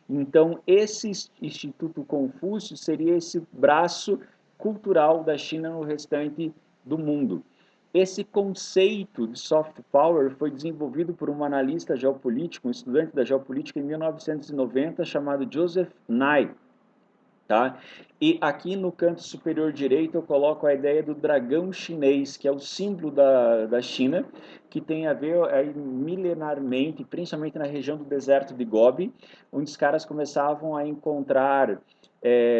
Então, esse Instituto Confúcio seria esse braço cultural da China no restante do mundo. Esse conceito de soft power foi desenvolvido por um analista geopolítico, um estudante da geopolítica em 1990, chamado Joseph Nye. Tá? E aqui no canto superior direito eu coloco a ideia do dragão chinês, que é o símbolo da China, que tem a ver milenarmente, principalmente na região do deserto de Gobi, onde os caras começavam a encontrar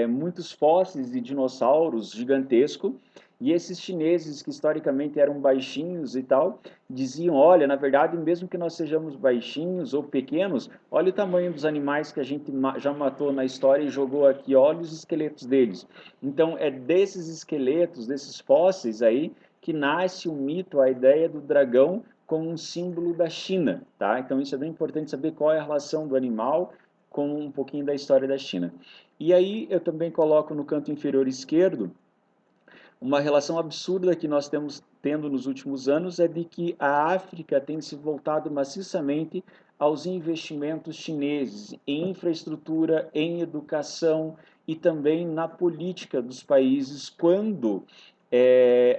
muitos fósseis de dinossauros gigantescos, e esses chineses, que historicamente eram baixinhos e tal, diziam: olha, na verdade, mesmo que nós sejamos baixinhos ou pequenos, olha o tamanho dos animais que a gente já matou na história e jogou aqui, olha os esqueletos deles. Então, é desses esqueletos, desses fósseis aí, que nasce o mito, a ideia do dragão como um símbolo da China, tá? Então, isso é bem importante saber qual é a relação do animal com um pouquinho da história da China. E aí, eu também coloco no canto inferior esquerdo uma relação absurda que nós temos tendo nos últimos anos, é de que a África tem se voltado maciçamente aos investimentos chineses em infraestrutura, em educação e também na política dos países, quando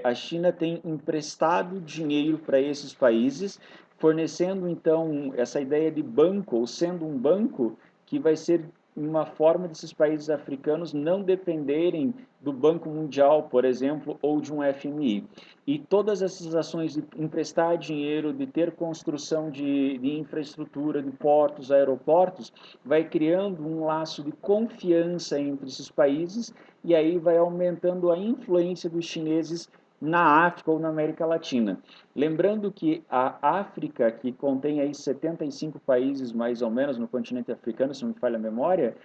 a China tem emprestado dinheiro para esses países, fornecendo então essa ideia de banco, ou sendo um banco que vai ser uma forma desses países africanos não dependerem do Banco Mundial, por exemplo, ou de um FMI. E todas essas ações de emprestar dinheiro, de ter construção de infraestrutura, de portos, aeroportos, vai criando um laço de confiança entre esses países e aí vai aumentando a influência dos chineses na África ou na América Latina. Lembrando que a África, que contém aí 75 países mais ou menos no continente africano, se não me falha a memória,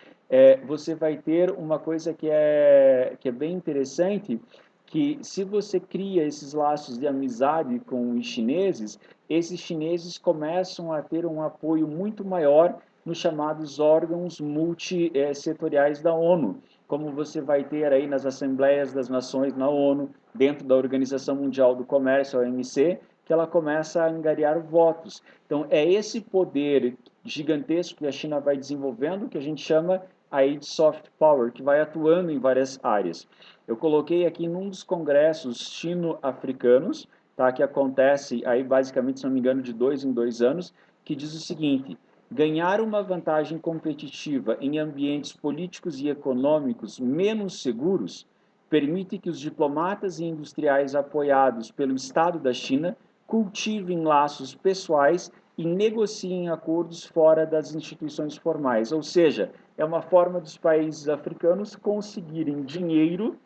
você vai ter uma coisa que é bem interessante, que se você cria esses laços de amizade com os chineses, esses chineses começam a ter um apoio muito maior nos chamados órgãos multissetoriais da ONU, como você vai ter aí nas Assembleias das Nações na ONU, dentro da Organização Mundial do Comércio, a OMC, que ela começa a angariar votos. Então, é esse poder gigantesco que a China vai desenvolvendo, que a gente chama aí de soft power, que vai atuando em várias áreas. Eu coloquei aqui num dos congressos chino-africanos, tá, que acontece aí basicamente, se não me engano, de 2 em 2 anos, que diz o seguinte: ganhar uma vantagem competitiva em ambientes políticos e econômicos menos seguros permite que os diplomatas e industriais apoiados pelo Estado da China cultivem laços pessoais e negociem acordos fora das instituições formais. Ou seja, é uma forma dos países africanos conseguirem dinheiro,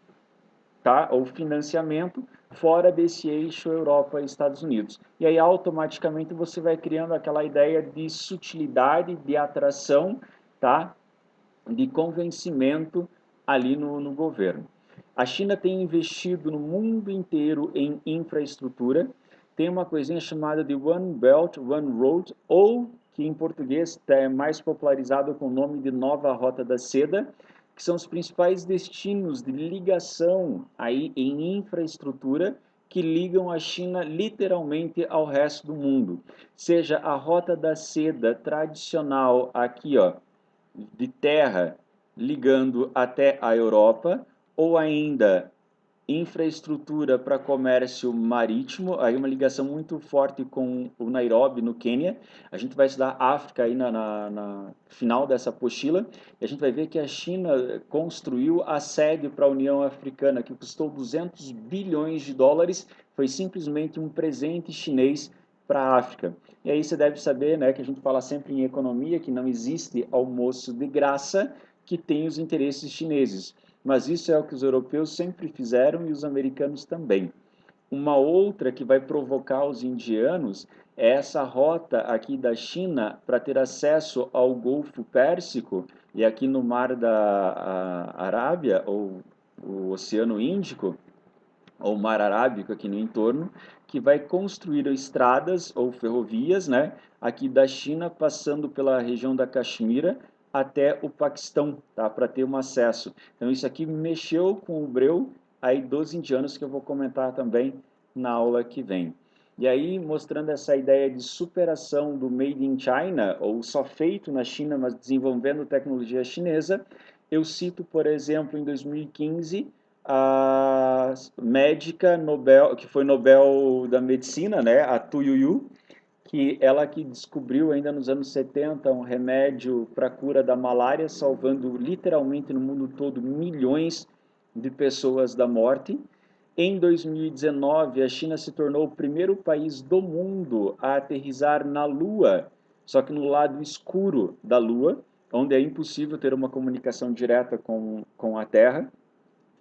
tá, ou financiamento fora desse eixo Europa e Estados Unidos. E aí automaticamente você vai criando aquela ideia de sutilidade, de atração, tá, de convencimento ali no governo. A China tem investido no mundo inteiro em infraestrutura, tem uma coisinha chamada de One Belt, One Road, ou que em português é mais popularizado com o nome de Nova Rota da Seda, que são os principais destinos de ligação aí em infraestrutura que ligam a China literalmente ao resto do mundo. Seja a Rota da Seda tradicional aqui, ó, de terra ligando até a Europa, ou ainda infraestrutura para comércio marítimo, aí uma ligação muito forte com o Nairobi, no Quênia. A gente vai estudar África aí na final dessa apostila, e a gente vai ver que a China construiu a sede para a União Africana, que custou 200 bilhões de dólares, foi simplesmente um presente chinês para a África. E aí você deve saber, né, que a gente fala sempre em economia, que não existe almoço de graça que tem os interesses chineses. Mas isso é o que os europeus sempre fizeram e os americanos também. Uma outra que vai provocar os indianos é essa rota aqui da China para ter acesso ao Golfo Pérsico e aqui no Mar da Arábia, ou o Oceano Índico, ou Mar Arábico aqui no entorno, que vai construir estradas ou ferrovias, né, aqui da China, passando pela região da Caxemira até o Paquistão, tá, para ter um acesso. Então isso aqui mexeu com o breu aí dos indianos, que eu vou comentar também na aula que vem. E aí, mostrando essa ideia de superação do Made in China, ou só feito na China, mas desenvolvendo tecnologia chinesa, eu cito, por exemplo, em 2015, a médica Nobel, que foi Nobel da Medicina, né, a Tu Youyou, que ela que descobriu ainda nos anos 70 um remédio para a cura da malária, salvando literalmente no mundo todo milhões de pessoas da morte. Em 2019, a China se tornou o primeiro país do mundo a aterrissar na Lua, só que no lado escuro da Lua, onde é impossível ter uma comunicação direta com a Terra.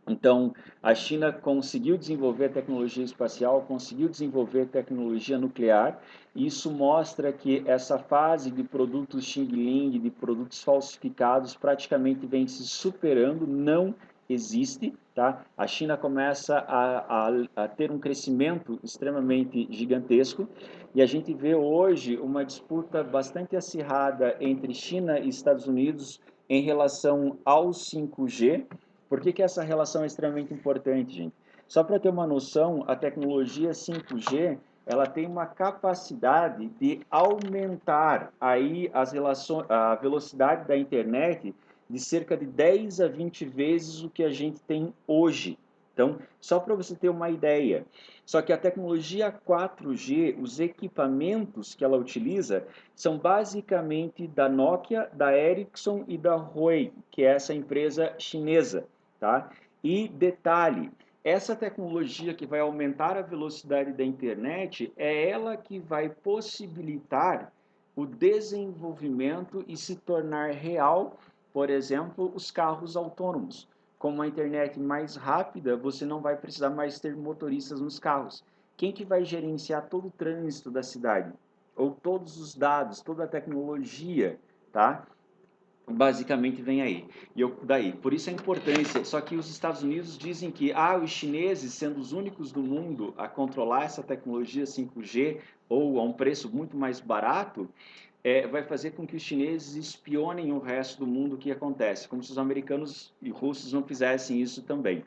Então, a China conseguiu desenvolver tecnologia espacial, conseguiu desenvolver tecnologia nuclear, e isso mostra que essa fase de produtos Xing Ling, de produtos falsificados, praticamente vem se superando, não existe, tá? A China começa a ter um crescimento extremamente gigantesco, e a gente vê hoje uma disputa bastante acirrada entre China e Estados Unidos em relação ao 5G. Por que essa relação é extremamente importante, gente? Só para ter uma noção, a tecnologia 5G, ela tem uma capacidade de aumentar aí as relações, a velocidade da internet de cerca de 10 a 20 vezes o que a gente tem hoje, Então, só para você ter uma ideia. Só que a tecnologia 4G, os equipamentos que ela utiliza, são basicamente da Nokia, da Ericsson e da Huawei, que é essa empresa chinesa, tá? E detalhe, essa tecnologia que vai aumentar a velocidade da internet é ela que vai possibilitar o desenvolvimento e se tornar real, por exemplo, os carros autônomos. Com uma internet mais rápida, você não vai precisar mais ter motoristas nos carros. Quem que vai gerenciar todo o trânsito da cidade? Ou todos os dados, toda a tecnologia, tá? Basicamente vem aí. Daí, por isso a importância. Só que os Estados Unidos dizem que os chineses, sendo os únicos do mundo a controlar essa tecnologia 5G ou a um preço muito mais barato, vai fazer com que os chineses espionem o resto do mundo o que acontece, como se os americanos e russos não fizessem isso também.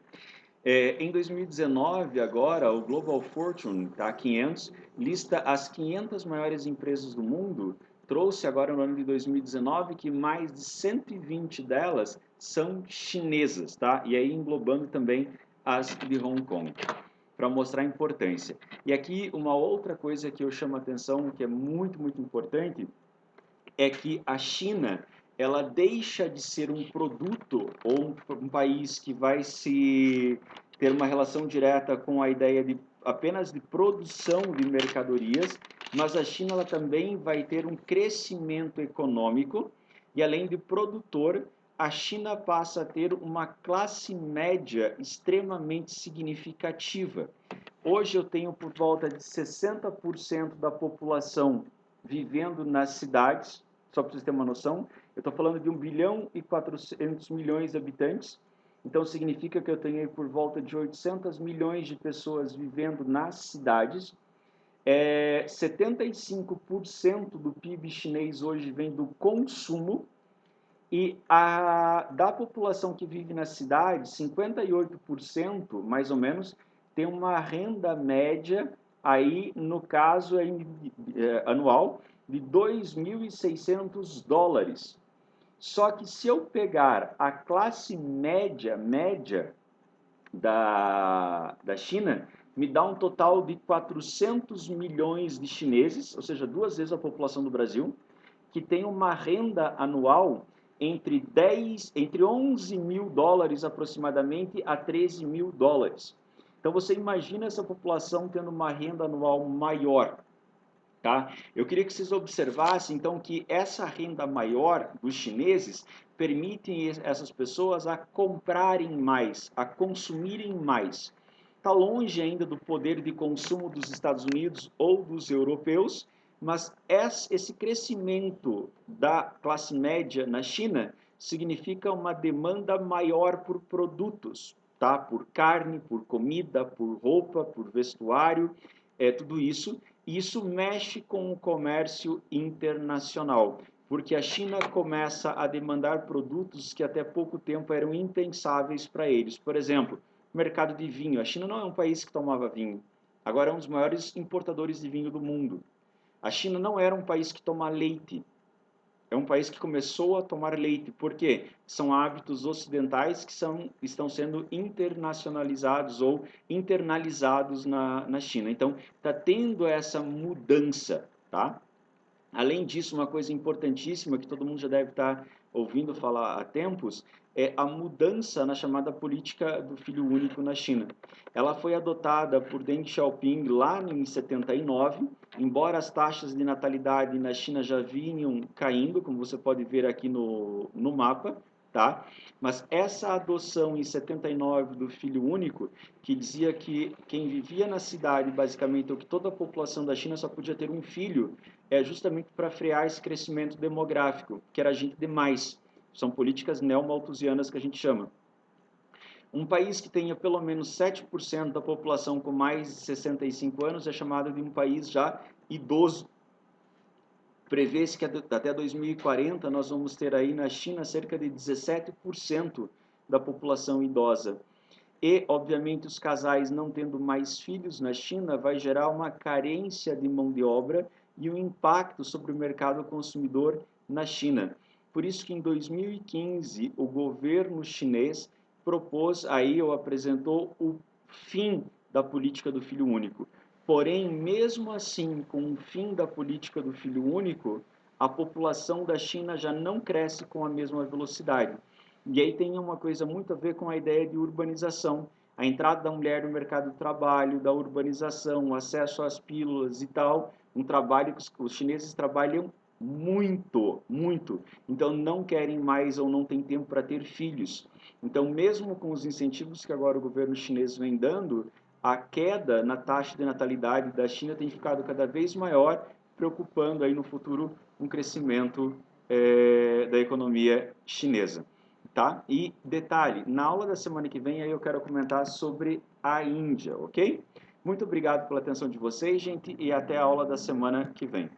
Em 2019, agora, o Global Fortune, tá, 500, lista as 500 maiores empresas do mundo, trouxe agora no ano de 2019 que mais de 120 delas são chinesas, tá? E aí englobando também as de Hong Kong, para mostrar a importância. E aqui uma outra coisa que eu chamo a atenção, que é muito, muito importante, é que a China ela deixa de ser um produto ou um país que vai se ter uma relação direta com a ideia de apenas de produção de mercadorias, mas a China ela também vai ter um crescimento econômico e além de produtor, a China passa a ter uma classe média extremamente significativa. Hoje eu tenho por volta de 60% da população vivendo nas cidades, só para vocês terem uma noção, eu estou falando de 1 bilhão e 400 milhões de habitantes, então significa que eu tenho por volta de 800 milhões de pessoas vivendo nas cidades. 75% do PIB chinês hoje vem do consumo, e da população que vive na cidade, 58%, mais ou menos, tem uma renda média, aí no caso anual, de 2.600 dólares. Só que se eu pegar a classe média da China, me dá um total de 400 milhões de chineses, ou seja, 2 vezes a população do Brasil, que tem uma renda anual entre 11 mil dólares aproximadamente a 13 mil dólares. Então você imagina essa população tendo uma renda anual maior, tá? Eu queria que vocês observassem então que essa renda maior dos chineses permitem essas pessoas a comprarem mais, a consumirem mais. Está longe ainda do poder de consumo dos Estados Unidos ou dos europeus, mas esse crescimento da classe média na China significa uma demanda maior por produtos, tá? Por carne, por comida, por roupa, por vestuário, tudo isso. Isso mexe com o comércio internacional, porque a China começa a demandar produtos que até pouco tempo eram impensáveis para eles. Por exemplo, mercado de vinho. A China não é um país que tomava vinho. Agora é um dos maiores importadores de vinho do mundo. A China não era um país que toma leite. É um país que começou a tomar leite. Por quê? São hábitos ocidentais que estão sendo internacionalizados ou internalizados na China. Então, está tendo essa mudança, tá? Além disso, uma coisa importantíssima que todo mundo já deve estar ouvindo falar há tempos é a mudança na chamada política do filho único na China. Ela foi adotada por Deng Xiaoping lá em 79, embora as taxas de natalidade na China já vinham caindo, como você pode ver aqui no mapa, tá? Mas essa adoção em 79 do filho único, que dizia que quem vivia na cidade, basicamente, ou que toda a população da China só podia ter um filho, é justamente para frear esse crescimento demográfico, que era gente demais. São políticas neomalthusianas que a gente chama. Um país que tenha pelo menos 7% da população com mais de 65 anos é chamado de um país já idoso. Prevê-se que até 2040 nós vamos ter aí na China cerca de 17% da população idosa. E, obviamente, os casais não tendo mais filhos na China vai gerar uma carência de mão de obra e um impacto sobre o mercado consumidor na China. Por isso que em 2015 o governo chinês propôs aí ou apresentou o fim da política do filho único. Porém, mesmo assim, com o fim da política do filho único, a população da China já não cresce com a mesma velocidade. E aí tem uma coisa muito a ver com a ideia de urbanização, a entrada da mulher no mercado do trabalho, da urbanização, o acesso às pílulas e tal, um trabalho que os chineses trabalham muito, muito. Então não querem mais ou não têm tempo para ter filhos. Então, mesmo com os incentivos que agora o governo chinês vem dando, a queda na taxa de natalidade da China tem ficado cada vez maior, preocupando aí no futuro um crescimento da economia chinesa. Tá? E detalhe, na aula da semana que vem aí eu quero comentar sobre a Índia, ok? Muito obrigado pela atenção de vocês, gente, e até a aula da semana que vem.